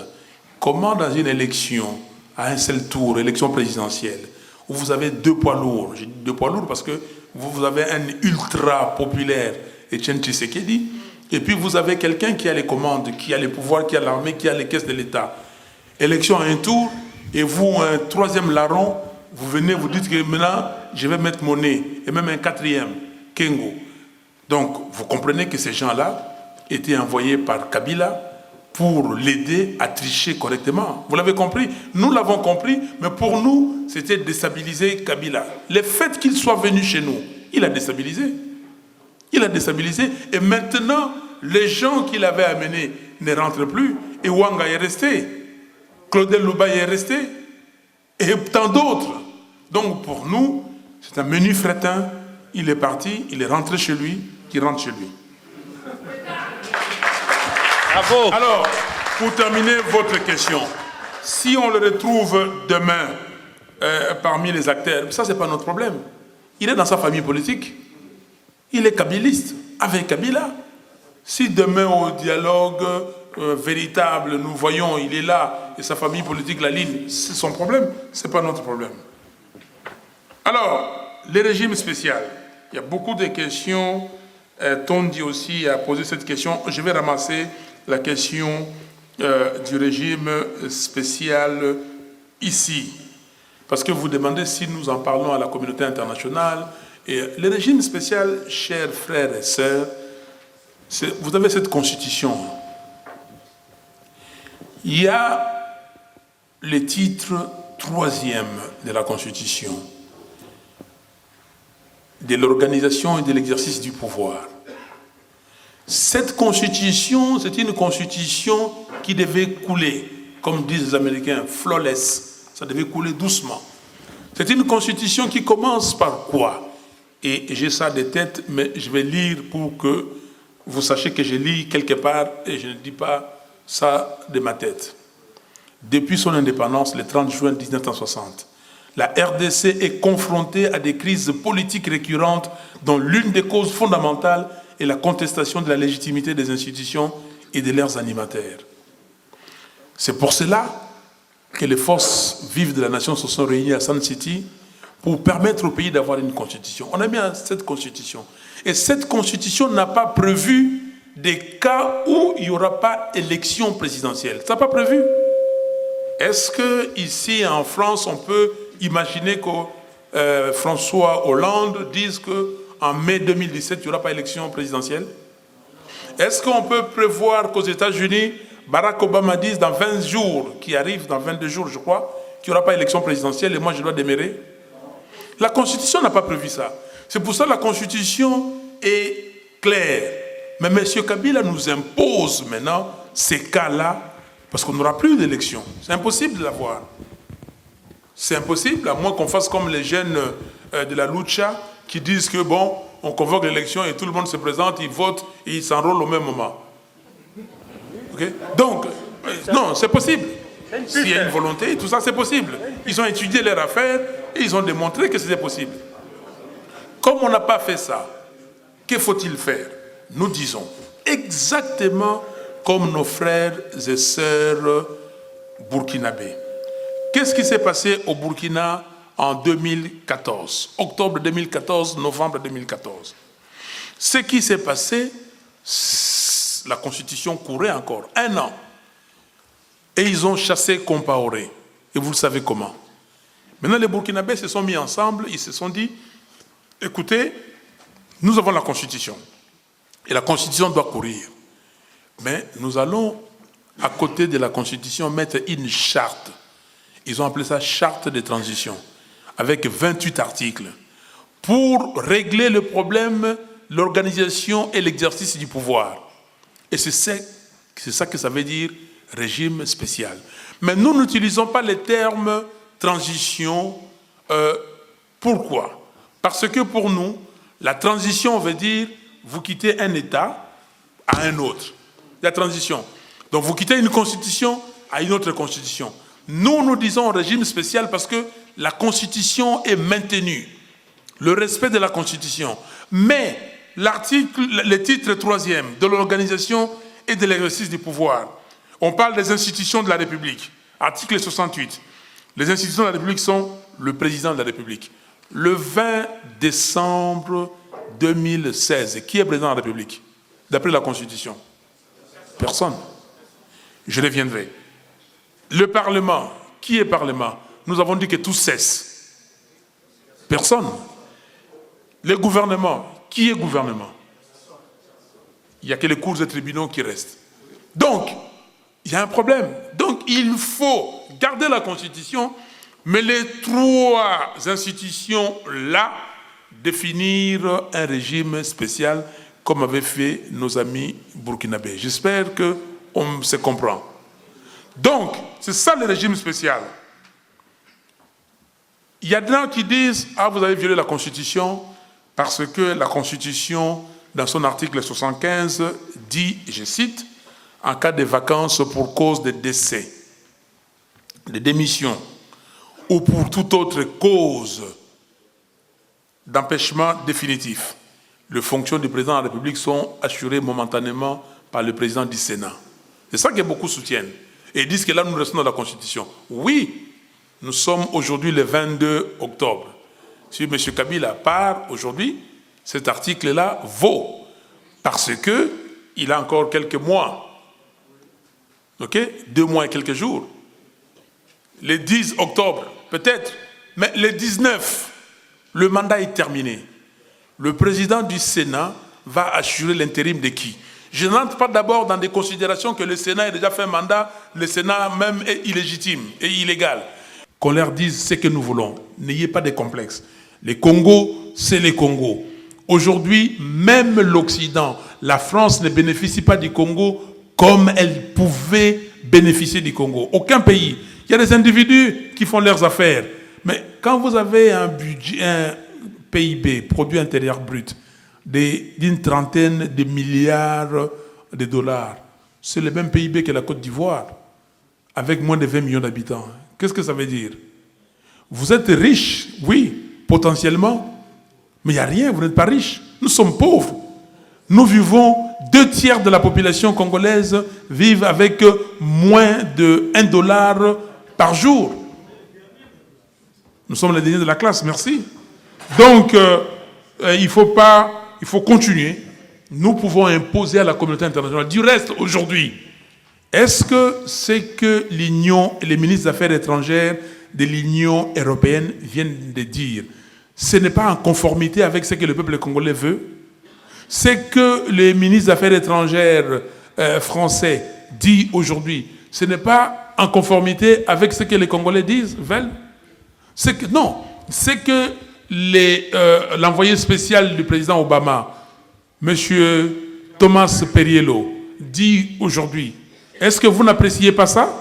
comment dans une élection, à un seul tour, élection présidentielle, où vous avez deux poids lourds, j'ai dit deux poids lourds parce que vous avez un ultra populaire, Etienne Tshisekedi, et puis vous avez quelqu'un qui a les commandes, qui a les pouvoirs, qui a l'armée, qui a les caisses de l'État. Élection à un tour, et vous, un troisième larron, vous venez, vous dites que maintenant, je vais mettre mon nez, et même un quatrième, Kengo. Donc, vous comprenez que ces gens-là étaient envoyés par Kabila pour l'aider à tricher correctement. Vous l'avez compris? Nous l'avons compris, mais pour nous, c'était déstabiliser Kabila. Le fait qu'il soit venu chez nous, il a déstabilisé. Il a déstabilisé, et maintenant, les gens qu'il avait amenés ne rentrent plus, et Wanga est resté. Claudel Louba est resté, et tant d'autres. Donc pour nous, c'est un menu fretin. Il est parti, il est rentré chez lui, qui rentre chez lui. Bravo. Alors, pour terminer votre question, si on le retrouve demain parmi les acteurs, ça c'est pas notre problème. Il est dans sa famille politique, il est kabiliste, avec Kabila. Si demain au dialogue véritable, nous voyons, il est là, et sa famille politique la ligne, c'est son problème, c'est pas notre problème. Alors, les régimes spéciaux, il y a beaucoup de questions. Tondi aussi a posé cette question. Je vais ramasser la question du régime spécial ici. Parce que vous demandez si nous en parlons à la communauté internationale. Et le régime spécial, chers frères et sœurs, vous avez cette constitution. Il y a le titre 3e de la constitution, de l'organisation et de l'exercice du pouvoir. Cette constitution, c'est une constitution qui devait couler, comme disent les Américains, flawless. Ça devait couler doucement. C'est une constitution qui commence par quoi? Et j'ai ça de tête, mais je vais lire pour que vous sachiez que je lis quelque part et je ne dis pas ça de ma tête. Depuis son indépendance, le 30 juin 1960, la RDC est confrontée à des crises politiques récurrentes dont l'une des causes fondamentales est la contestation de la légitimité des institutions et de leurs animateurs. C'est pour cela que les forces vives de la nation se sont réunies à Sun City pour permettre au pays d'avoir une constitution. On a bien cette constitution. Et cette constitution n'a pas prévu des cas où il n'y aura pas élection présidentielle. Ça n'a pas prévu. Est-ce qu'ici en France, on peut imaginer que François Hollande dise qu'en mai 2017, il n'y aura pas élection présidentielle? Est-ce qu'on peut prévoir qu'aux États-Unis, Barack Obama dise dans 20 jours, qui arrive dans 22 jours, je crois, qu'il n'y aura pas élection présidentielle et moi je dois demeurer? La Constitution n'a pas prévu ça. C'est pour ça que la Constitution est claire. Mais M. Kabila nous impose maintenant ces cas-là parce qu'on n'aura plus d'élection. C'est impossible de l'avoir. C'est impossible, à moins qu'on fasse comme les jeunes de la Lucha qui disent que, bon, on convoque l'élection et tout le monde se présente, ils votent et ils s'enrôlent au même moment. Okay? Donc, non, c'est possible. S'il y a une volonté, tout ça, c'est possible. Ils ont étudié leur affaire et ils ont démontré que c'était possible. Comme on n'a pas fait ça, que faut-il faire? Nous disons exactement comme nos frères et sœurs burkinabés. Qu'est-ce qui s'est passé au Burkina en 2014, octobre 2014, novembre 2014? Ce qui s'est passé, la Constitution courait encore 1 an. Et ils ont chassé Compaoré. Et vous le savez comment. Maintenant, les Burkinabés se sont mis ensemble, ils se sont dit, écoutez, nous avons la Constitution. Et la Constitution doit courir. Mais nous allons, à côté de la Constitution, mettre une charte. Ils ont appelé ça charte de transition, avec 28 articles, pour régler le problème, l'organisation et l'exercice du pouvoir. Et c'est ça que ça veut dire régime spécial. Mais nous n'utilisons pas les termes transition. Pourquoi? Parce que pour nous, la transition veut dire vous quittez un État à un autre. La transition. Donc vous quittez une constitution à une autre constitution. Nous disons régime spécial parce que la constitution est maintenue. Le respect de la constitution. Mais le titre 3e de l'organisation et de l'exercice du pouvoir. On parle des institutions de la République. Article 68. Les institutions de la République sont le président de la République. Le 20 décembre 2016, qui est président de la République? D'après la Constitution? Personne. Je reviendrai. Le Parlement, qui est Parlement? Nous avons dit que tout cesse. Personne. Le gouvernement, qui est gouvernement? Il n'y a que les cours et tribunaux qui restent. Donc, il y a un problème. Donc, il faut garder la Constitution, mais les 3 institutions-là, définir un régime spécial, comme avaient fait nos amis burkinabés. J'espère qu'on se comprend. Donc, c'est ça le régime spécial. Il y a des gens qui disent « Ah, vous avez violé la Constitution parce que la Constitution, dans son article 75, dit, je cite, « En cas de vacances pour cause de décès, de démission ou pour toute autre cause d'empêchement définitif, les fonctions du président de la République sont assurées momentanément par le président du Sénat. » C'est ça que beaucoup soutiennent. Et ils disent que là, nous restons dans la Constitution. Oui, nous sommes aujourd'hui le 22 octobre. Si M. Kabila part aujourd'hui, cet article-là vaut. Parce qu'il a encore quelques mois. OK? 2 mois et quelques jours. Le 10 octobre, peut-être. Mais le 19, le mandat est terminé. Le président du Sénat va assurer l'intérim de qui? Je n'entre pas d'abord dans des considérations que le Sénat ait déjà fait un mandat, le Sénat même est illégitime et illégal. Qu'on leur dise ce que nous voulons. N'ayez pas de complexe. Les Congos, c'est les Congos. Aujourd'hui, même l'Occident, la France ne bénéficie pas du Congo comme elle pouvait bénéficier du Congo. Aucun pays. Il y a des individus qui font leurs affaires. Mais quand vous avez un budget, un PIB, produit intérieur brut, d'une trentaine de milliards de dollars, c'est le même PIB que la Côte d'Ivoire, avec moins de 20 millions d'habitants. Qu'est-ce que ça veut dire? Vous êtes riche, oui, potentiellement, mais il n'y a rien, vous n'êtes pas riche. Nous sommes pauvres. Nous vivons, 2/3 de la population congolaise vivent avec moins de $1 par jour. Nous sommes les derniers de la classe, merci. Donc, il faut continuer. Nous pouvons imposer à la communauté internationale. Du reste, aujourd'hui, est-ce que c'est que l'Union et les ministres des Affaires étrangères de l'Union européenne viennent de dire, ce n'est pas en conformité avec ce que le peuple congolais veut? C'est que les ministres des Affaires étrangères français disent aujourd'hui, ce n'est pas en conformité avec ce que les Congolais veulent? Non, c'est que l'envoyé spécial du président Obama, M. Thomas Perriello, dit aujourd'hui, est-ce que vous n'appréciez pas ça?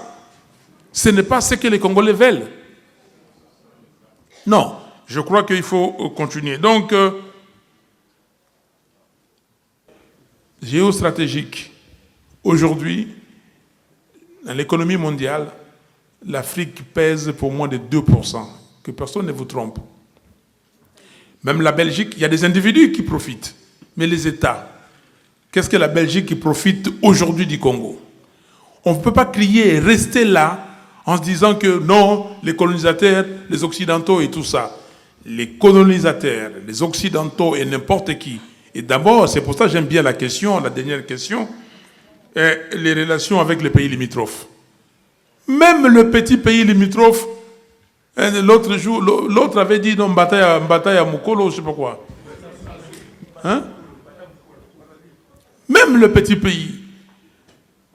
Ce n'est pas ce que les Congolais veulent. Non, je crois qu'il faut continuer. Donc, géostratégique, aujourd'hui, dans l'économie mondiale, l'Afrique pèse pour moins de 2%. Que personne ne vous trompe. Même la Belgique, il y a des individus qui profitent. Mais les États, qu'est-ce que la Belgique qui profite aujourd'hui du Congo? On ne peut pas crier et rester là en se disant que non, les colonisateurs, les Occidentaux et tout ça. Les colonisateurs, les Occidentaux et n'importe qui. Et d'abord, c'est pour ça que j'aime bien la dernière question, les relations avec les pays limitrophes. Même le petit pays limitrophe, l'autre avait dit non, bataille à Mukolo, je ne sais pas quoi. Hein? Même le petit pays.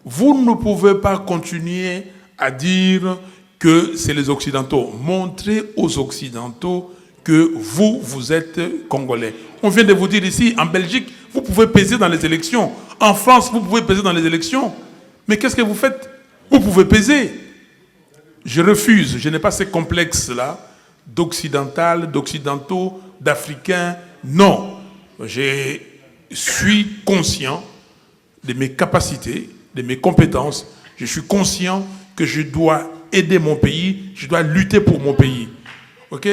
Vous ne pouvez pas continuer à dire que c'est les Occidentaux. Montrez aux Occidentaux que vous êtes Congolais. On vient de vous dire ici, en Belgique, vous pouvez peser dans les élections. En France, vous pouvez peser dans les élections. Mais qu'est-ce que vous faites? Vous pouvez peser. Je refuse, je n'ai pas ce complexe-là d'occidental, d'occidentaux, d'africains. Non, je suis conscient de mes capacités, de mes compétences. Je suis conscient que je dois aider mon pays, je dois lutter pour mon pays. Ok?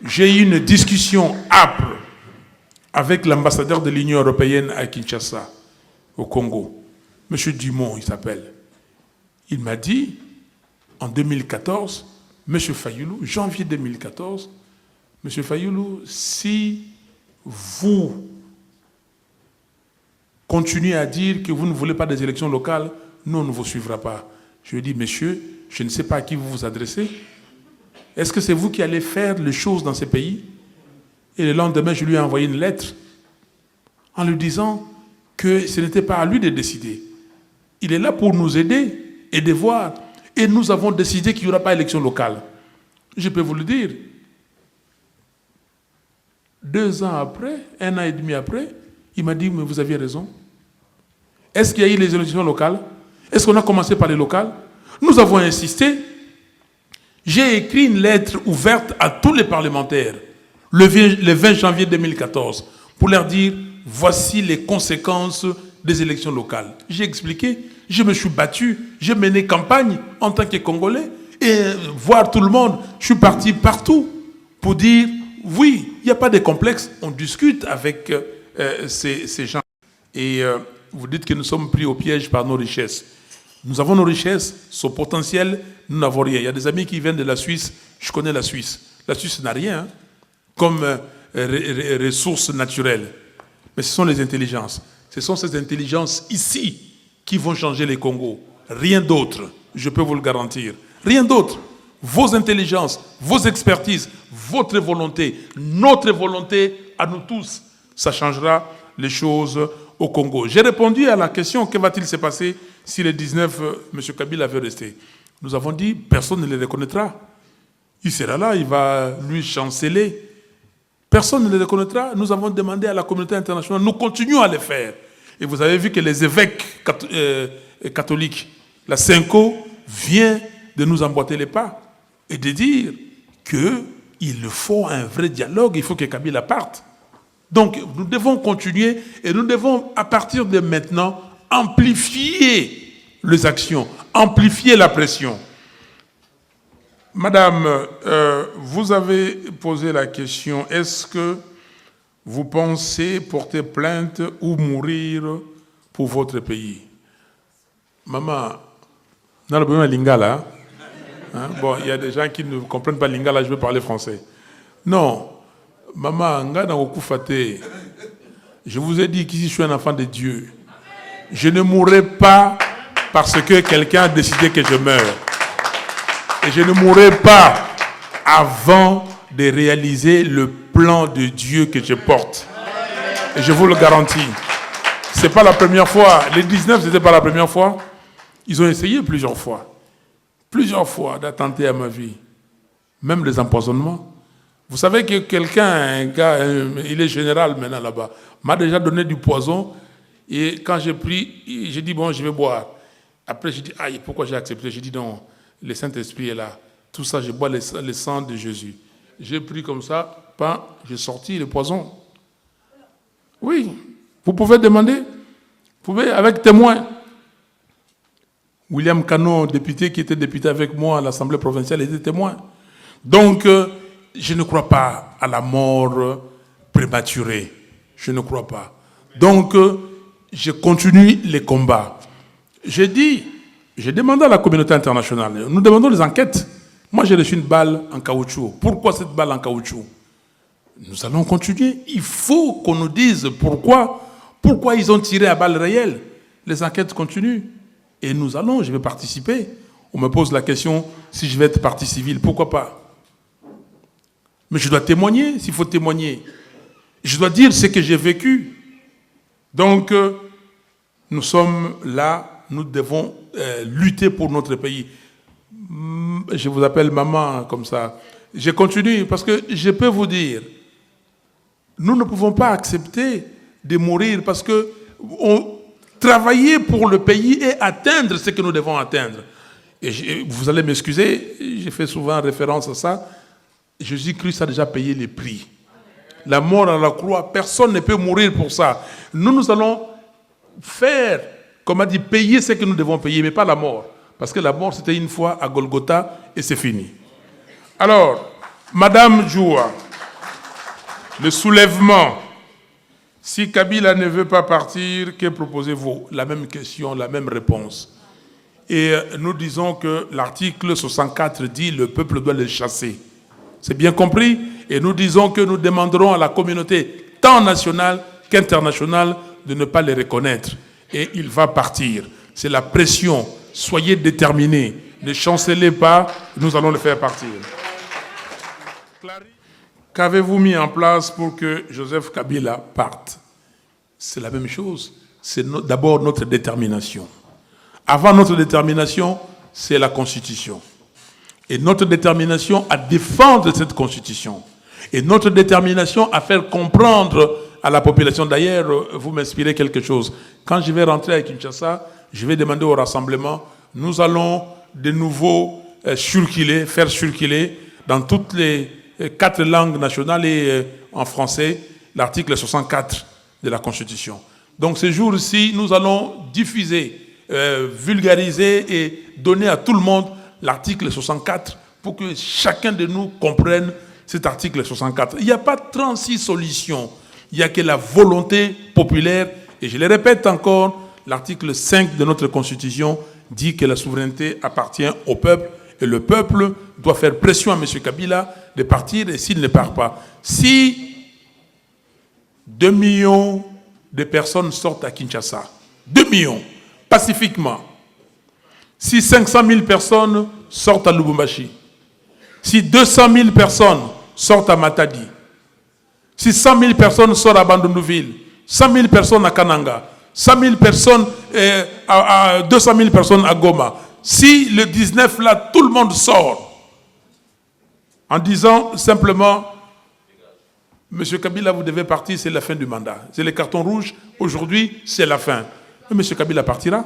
J'ai eu une discussion âpre avec l'ambassadeur de l'Union européenne à Kinshasa, au Congo. Monsieur Dumont, il s'appelle. Il m'a dit, en 2014, Monsieur Fayoulou, janvier 2014, Monsieur Fayoulou, si vous continuez à dire que vous ne voulez pas des élections locales, nous, on ne vous suivra pas. Je lui ai dit, monsieur, je ne sais pas à qui vous vous adressez. Est-ce que c'est vous qui allez faire les choses dans ces pays? Et le lendemain, je lui ai envoyé une lettre en lui disant que ce n'était pas à lui de décider. Il est là pour nous aider et de voir. Et nous avons décidé qu'il n'y aura pas d'élection locale. Je peux vous le dire. 2 ans après, 1 an et demi après, il m'a dit, mais vous aviez raison. Est-ce qu'il y a eu les élections locales? Est-ce qu'on a commencé par les locales? Nous avons insisté. J'ai écrit une lettre ouverte à tous les parlementaires le 20 janvier 2014 pour leur dire, voici les conséquences des élections locales. J'ai expliqué, je me suis battu, j'ai mené campagne en tant que Congolais et voir tout le monde, je suis parti partout pour dire, oui, il n'y a pas de complexe, on discute avec ces gens. Et vous dites que nous sommes pris au piège par nos richesses. Nous avons nos richesses, son potentiel, nous n'avons rien. Il y a des amis qui viennent de la Suisse, je connais la Suisse. La Suisse n'a rien comme ressources naturelles. Mais ce sont les intelligences. Ce sont ces intelligences ici qui vont changer les Congos. Rien d'autre, je peux vous le garantir. Rien d'autre. Vos intelligences, vos expertises, votre volonté, notre volonté à nous tous, ça changera les choses au Congo. J'ai répondu à la question, que va-t-il se passer si le 19, M. Kabila veut rester? Nous avons dit, personne ne le reconnaîtra. Il sera là, il va lui chanceler. Personne ne le reconnaîtra. Nous avons demandé à la communauté internationale, nous continuons à le faire. Et vous avez vu que les évêques catholiques, la Cinco, vient de nous emboîter les pas et de dire qu'il faut un vrai dialogue, il faut que Kabila parte. Donc, nous devons continuer et nous devons, à partir de maintenant, amplifier les actions, amplifier la pression. Madame, vous avez posé la question, est-ce que vous pensez porter plainte ou mourir pour votre pays. Maman, dans le besoin de Lingala, hein? Bon, il y a des gens qui ne comprennent pas Lingala, je veux parler français. Non, maman, je vous ai dit qu'ici je suis un enfant de Dieu. Je ne mourrai pas parce que quelqu'un a décidé que je meure. Et je ne mourrai pas avant de réaliser le plan de Dieu que je porte. Et je vous le garantis. Ce n'est pas la première fois. Les 19, ce n'était pas la première fois. Ils ont essayé plusieurs fois d'attenter à ma vie. Même les empoisonnements. Vous savez que quelqu'un, un gars, il est général maintenant là-bas, m'a déjà donné du poison. Et quand j'ai pris, j'ai dit, bon, je vais boire. Après, j'ai dit, aïe, pourquoi j'ai accepté? J'ai dit, non, le Saint-Esprit est là. Tout ça, je bois le sang de Jésus. J'ai pris comme ça, j'ai sorti le poison. Oui, vous pouvez demander. Vous pouvez, avec témoin. William Cano, député qui était député avec moi à l'Assemblée provinciale, était témoin. Donc, je ne crois pas à la mort prématurée. Je ne crois pas. Donc, je continue les combats. J'ai demandé à la communauté internationale, nous demandons des enquêtes. Moi, j'ai reçu une balle en caoutchouc. Pourquoi cette balle en caoutchouc? Nous allons continuer. Il faut qu'on nous dise pourquoi ils ont tiré à balles réelles. Les enquêtes continuent. Et je vais participer. On me pose la question si je vais être partie civile. Pourquoi pas? Mais je dois témoigner s'il faut témoigner. Je dois dire ce que j'ai vécu. Donc, nous sommes là, nous devons lutter pour notre pays. Je vous appelle maman comme ça. Je continue parce que je peux vous dire, nous ne pouvons pas accepter de mourir parce que travailler pour le pays et atteindre ce que nous devons atteindre. Et vous allez m'excuser, j'ai fait souvent référence à ça. Jésus-Christ a déjà payé les prix. La mort à la croix, personne ne peut mourir pour ça. Nous allons faire, comme a dit, payer ce que nous devons payer, mais pas la mort. Parce que la mort, c'était une fois à Golgotha et c'est fini. Alors, Madame Joua, le soulèvement. Si Kabila ne veut pas partir, que proposez-vous? La même question, la même réponse. Et nous disons que l'article 64 dit le peuple doit le chasser. C'est bien compris? Et nous disons que nous demanderons à la communauté, tant nationale qu'internationale, de ne pas les reconnaître. Et il va partir. C'est la pression. Soyez déterminés. Ne chancelez pas, nous allons le faire partir. Qu'avez-vous mis en place pour que Joseph Kabila parte? C'est la même chose. C'est d'abord notre détermination. Avant notre détermination, c'est la Constitution. Et notre détermination à défendre cette Constitution. Et notre détermination à faire comprendre à la population. D'ailleurs, vous m'inspirez quelque chose. Quand je vais rentrer à Kinshasa, je vais demander au rassemblement, nous allons de nouveau faire circuler dans toutes les 4 langues nationales et en français l'article 64 de la Constitution. Donc ce jour-ci, nous allons diffuser, vulgariser et donner à tout le monde l'article 64 pour que chacun de nous comprenne cet article 64. Il n'y a pas 36 solutions. Il n'y a que la volonté populaire. Et je le répète encore, l'article 5 de notre Constitution dit que la souveraineté appartient au peuple et le peuple doit faire pression à M. Kabila de partir et s'il ne part pas. Si 2 millions de personnes sortent à Kinshasa, 2 millions, pacifiquement, si 500 000 personnes sortent à Lubumbashi, si 200 000 personnes sortent à Matadi, si 100 000 personnes sortent à Bandundouville, 100 000 personnes à Kananga, 100 000 personnes, 200 000 personnes à Goma, si le 19 là, tout le monde sort, en disant simplement, Monsieur Kabila, vous devez partir, c'est la fin du mandat. C'est le carton rouge, aujourd'hui, c'est la fin. Mais Monsieur Kabila partira.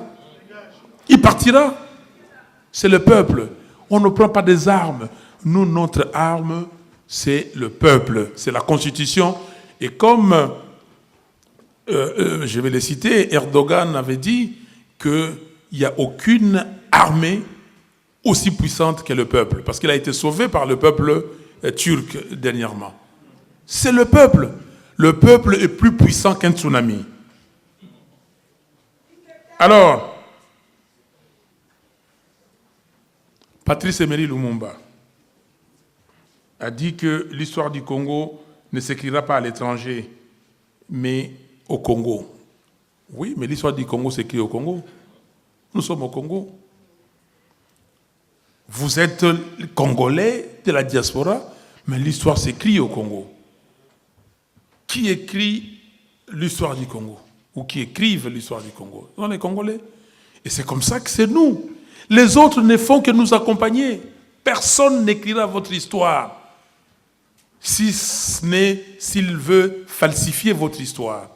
Il partira. C'est le peuple. On ne prend pas des armes. Nous, notre arme, c'est le peuple. C'est la Constitution. Et comme, je vais les citer, Erdogan avait dit qu'il n'y a aucune armée aussi puissante que le peuple. Parce qu'il a été sauvé par le peuple turc dernièrement. C'est le peuple. Le peuple est plus puissant qu'un tsunami. Alors, Patrice Emery Lumumba a dit que l'histoire du Congo ne s'écrira pas à l'étranger, mais au Congo. Oui, mais l'histoire du Congo s'écrit au Congo. Nous sommes au Congo. Vous êtes Congolais de la diaspora, mais l'histoire s'écrit au Congo. Qui écrit l'histoire du Congo? Ou qui écrivent l'histoire du Congo? Ce sont les Congolais. Et c'est comme ça que c'est nous. Les autres ne font que nous accompagner. Personne n'écrira votre histoire, si ce n'est s'il veut falsifier votre histoire.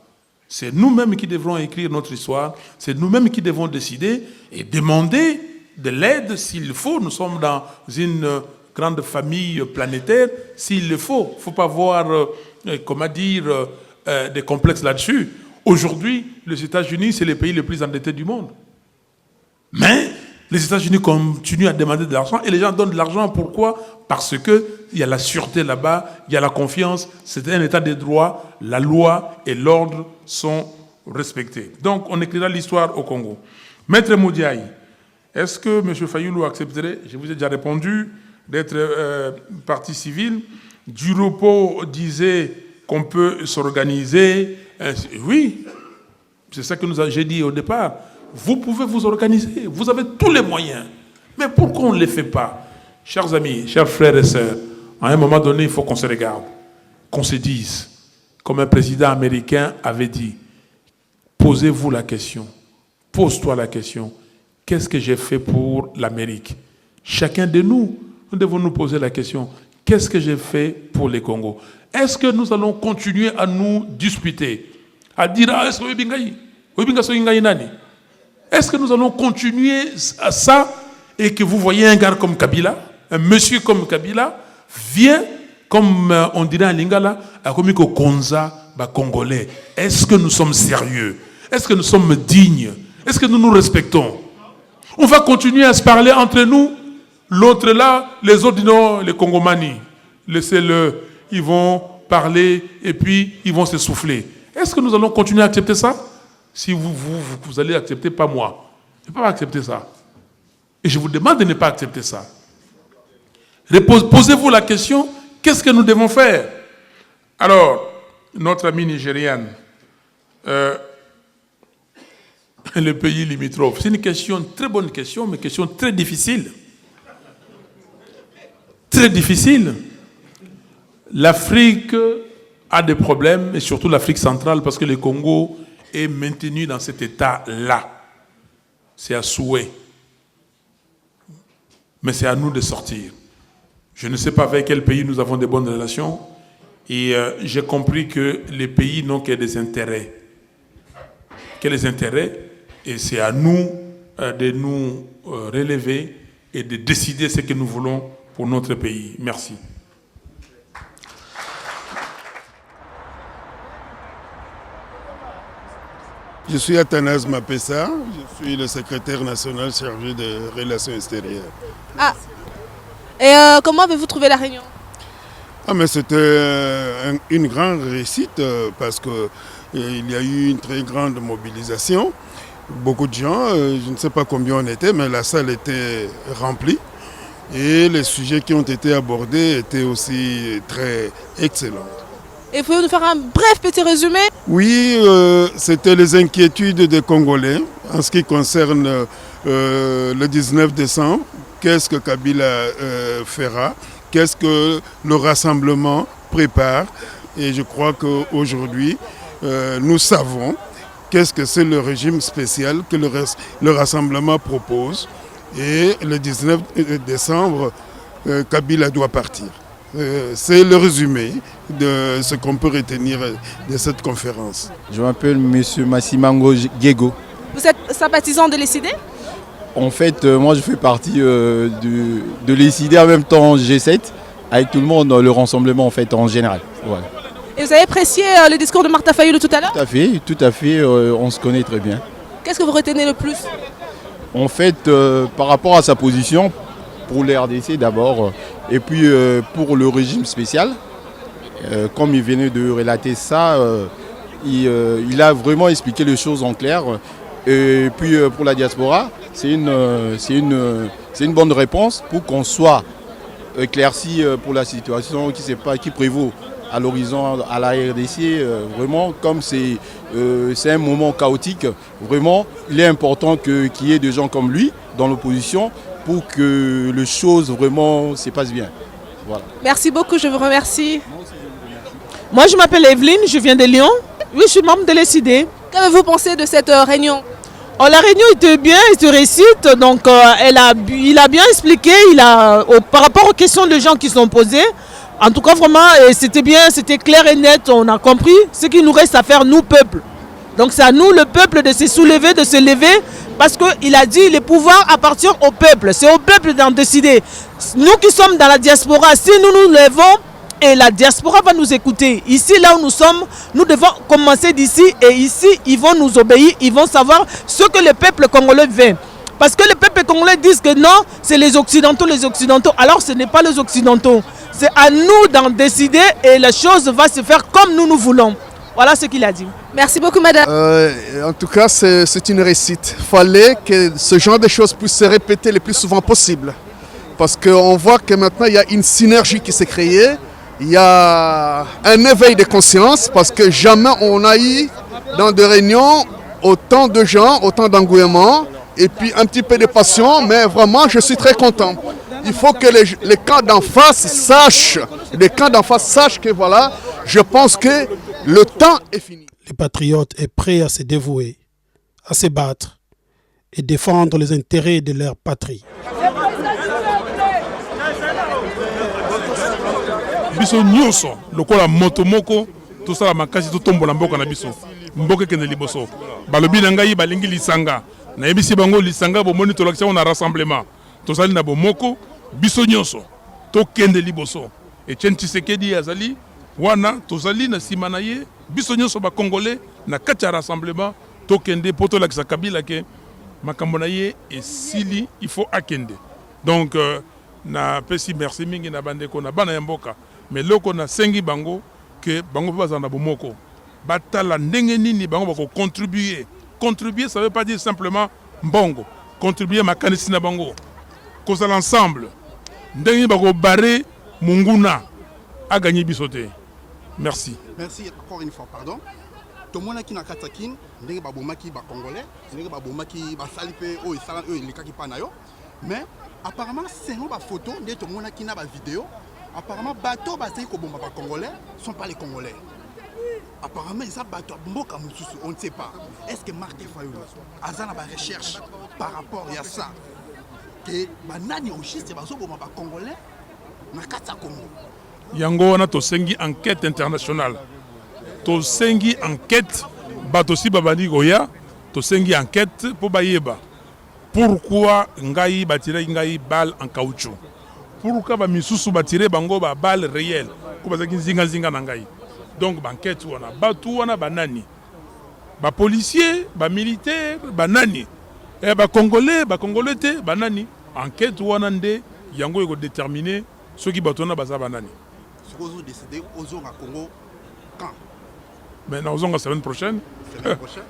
C'est nous-mêmes qui devrons écrire notre histoire, c'est nous-mêmes qui devons décider et demander de l'aide s'il le faut. Nous sommes dans une grande famille planétaire, s'il le faut. Il ne faut pas avoir, des complexes là-dessus. Aujourd'hui, les États-Unis, c'est le pays le plus endetté du monde. Mais les États-Unis continuent à demander de l'argent et les gens donnent de l'argent. Pourquoi? Parce qu'il y a la sûreté là-bas, il y a la confiance, c'est un état de droit, la loi et l'ordre sont respectés. Donc, on écrira l'histoire au Congo. Maître Moudiaï, est-ce que M. Fayoulou accepterait, je vous ai déjà répondu, d'être partie civile? Duropo disait qu'on peut s'organiser. Oui, c'est ça que j'ai dit au départ. Vous pouvez vous organiser, vous avez tous les moyens. Mais pourquoi on ne les fait pas? Chers amis, chers frères et sœurs, à un moment donné, il faut qu'on se regarde, qu'on se dise, comme un président américain avait dit, posez-vous la question, pose-toi la question, qu'est-ce que j'ai fait pour l'Amérique? Chacun de nous, nous devons nous poser la question, qu'est-ce que j'ai fait pour les Congos? Est-ce que nous allons continuer à nous disputer, à dire, est-ce que nous allons continuer à ça et que vous voyez un gars comme Kabila, un monsieur comme Kabila, vient, comme on dirait en Lingala, à Komiko Konza, Congolais. Est-ce que nous sommes sérieux? Est-ce que nous sommes dignes? Est-ce que nous nous respectons? On va continuer à se parler entre nous. L'autre là, les autres disent non, les Congomani, laissez-le, ils vont parler et puis ils vont se souffler. Est-ce que nous allons continuer à accepter ça? Si vous allez accepter, pas moi. Je ne peux pas accepter ça. Et je vous demande de ne pas accepter ça. Posez-vous la question, qu'est-ce que nous devons faire? Alors, notre ami nigériane, le pays limitrophe, c'est une question, très bonne question, mais question très difficile. Très difficile. L'Afrique a des problèmes, et surtout l'Afrique centrale, parce que le Congo est maintenu dans cet état-là. C'est à souhait. Mais c'est à nous de sortir. Je ne sais pas avec quel pays nous avons de bonnes relations. Et j'ai compris que les pays n'ont que des intérêts. Que les intérêts. Et c'est à nous de nous relever et de décider ce que nous voulons pour notre pays. Merci. Je suis Athanase Mapessa, je suis le secrétaire national chargé des relations extérieures. Ah, et comment avez-vous trouvé la réunion? Mais c'était une grande réussite parce qu'il y a eu une très grande mobilisation. Beaucoup de gens, je ne sais pas combien on était, mais la salle était remplie. Et les sujets qui ont été abordés étaient aussi très excellents. Et pouvez-vous nous faire un bref petit résumé? Oui, c'était les inquiétudes des Congolais en ce qui concerne le 19 décembre. Qu'est-ce que Kabila fera? Qu'est-ce que le rassemblement prépare? Et je crois qu'aujourd'hui, nous savons qu'est-ce que c'est le régime spécial que le rassemblement propose. Et le 19 décembre, Kabila doit partir. C'est le résumé de ce qu'on peut retenir de cette conférence. Je m'appelle M. Massimango Diego. Vous êtes sympathisant de l'ECD? En fait, moi je fais partie de l'ECD en même temps G7, avec tout le monde, le rassemblement en fait en général. Voilà. Et vous avez apprécié le discours de Martha Fayulu tout à l'heure? Tout à fait, on se connaît très bien. Qu'est-ce que vous retenez le plus? En fait, par rapport à sa position, pour les RDC d'abord, et puis pour le régime spécial, comme il venait de relater ça, il a vraiment expliqué les choses en clair. Et puis pour la diaspora, c'est une bonne réponse pour qu'on soit éclairci pour la situation qui prévaut à l'horizon, à la RDC. Vraiment, comme c'est un moment chaotique, vraiment, il est important qu'il y ait des gens comme lui dans l'opposition pour que les choses vraiment se passent bien. Voilà. Merci beaucoup, je vous remercie. Moi, je m'appelle Evelyne, je viens de Lyon. Oui, je suis membre de l'ECD. Qu'avez-vous pensé de cette réunion? La réunion était bien, elle se récite, donc il a bien expliqué, par rapport aux questions des gens qui sont posées. En tout cas, vraiment, c'était bien, c'était clair et net, on a compris ce qu'il nous reste à faire, nous, peuple. Donc c'est à nous, le peuple, de se soulever, de se lever, parce qu'il a dit les pouvoirs appartiennent au peuple. C'est au peuple d'en décider. Nous qui sommes dans la diaspora, si nous nous levons, et la diaspora va nous écouter. Ici, là où nous sommes, nous devons commencer d'ici, et ici, ils vont nous obéir, ils vont savoir ce que le peuple congolais veut. Parce que le peuple congolais dit que non, c'est les Occidentaux. Alors ce n'est pas les Occidentaux. C'est à nous d'en décider et la chose va se faire comme nous voulons. Voilà ce qu'il a dit. Merci beaucoup, madame. En tout cas, c'est une réussite. Il fallait que ce genre de choses puisse se répéter le plus souvent possible. Parce qu'on voit que maintenant, il y a une synergie qui s'est créée. Il y a un éveil de conscience parce que jamais on a eu dans des réunions autant de gens, autant d'engouement et puis un petit peu de passion. Mais vraiment, je suis très content. Il faut que les camps d'en face sachent, que voilà, je pense que le temps est fini. Les patriotes sont prêts à se dévouer, à se battre et défendre les intérêts de leur patrie. Biso nyonso lokola moto moko tosala makasi totombola mboka na biso mboka kende liboso balobi na ngai balingi lisanga na yebisi bango lisanga bomoni tolakisa na rassemblement tosali na bomoko biso nyonso tokende liboso Etienne Tshisekedi azali wana tozali na sima na ye biso nyonso ba congolais na kati ya rassemblement tokende po tolakisa Kabila ke makambo na ye esili il faut akende donc na pesi merci mingi na bandeko na bana ya mboka mais loko na sengi bango que bango bazana na bomoko batala ndenge nini bango bako contribuer ça veut pas dire simplement mbongo contribuer makanisi na bango kozala ensemble ndenge bako barrer munguna a gagné bisoté. Merci encore une fois, pardon. Tout le monde qui n'a pas de ndenge babomaki ba congolais ndenge babomaki ba salipe o isala o ilikaki panayo mais apparemment c'est nos photos ndenge tout le monde qui n'a pas vidéo. Apparemment, les bateaux qui sont congolais ne sont pas les Congolais. Apparemment, les bateaux on ne sait pas. Est-ce que Marc Fayulu a une recherche par rapport à ça? Que les Congolais na kata Congo. Yango wana tosengi enquête internationale. Tosengi enquête batosi babandi goya, tosengi enquête pour bayeba. Pourquoi ngai batira ngai balle en caoutchouc? Pourquoi ba misusu batire bango ba balle réelle ko bazaki zinga na ngai donc banquette wana batu wana banani ba policier ba militaire banani et ba congolais te banani enquête wana nde yango eko déterminer ceux qui batona baza banani ce qu'on décider aux à Congo quand mais na ozonga semaine prochaine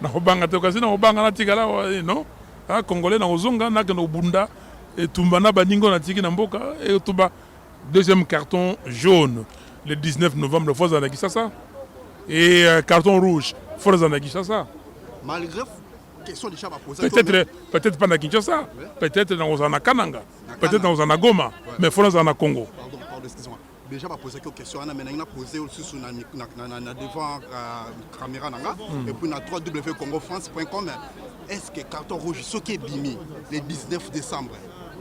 na obanga te kasi na obanga na tikala non ah congolais na ozonga na keno bunda et Tumbana Baningo Natiki Namboka et Tuba deuxième carton jaune le 19 novembre Forza na Kinshasa et carton rouge Forza na Kinshasa. Malgré question déjà va poser peut-être pas na Kinshasa, peut-être dans na Kananga, peut-être dans na Goma, mais Forza na Congo. Pardon, excusez-moi. Déjà va poser quelques questions, mais il a posé aussi sur devant caméra et puis na www.congofrance.com. Est-ce que carton rouge ce qui est bimi le 19 décembre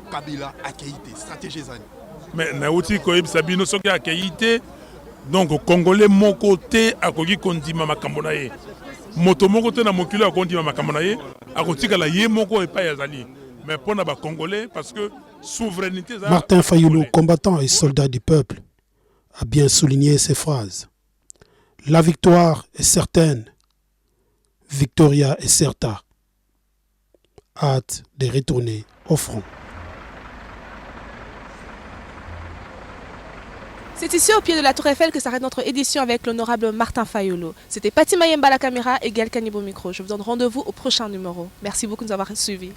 Kabila a qualité stratégie zani mais na outi koyeb sabino soki a qualité donc congolais mon côté a koki kondima makambo na ye moto moko te na mokilo a kondima makambo na ye a kotika la ye moko e pa yazali mais pour na ba congolais parce que souveraineté Martin Fayulu, combattant et soldat du peuple, a bien souligné ces phrases. La victoire est certaine, Victoria est certa. Hâte de retourner au front. C'est ici au pied de la Tour Eiffel que s'arrête notre édition avec l'honorable Martin Fayolo. C'était Pati Mayemba à la caméra et Gaël Kanibo au micro. Je vous donne rendez-vous au prochain numéro. Merci beaucoup de nous avoir suivis.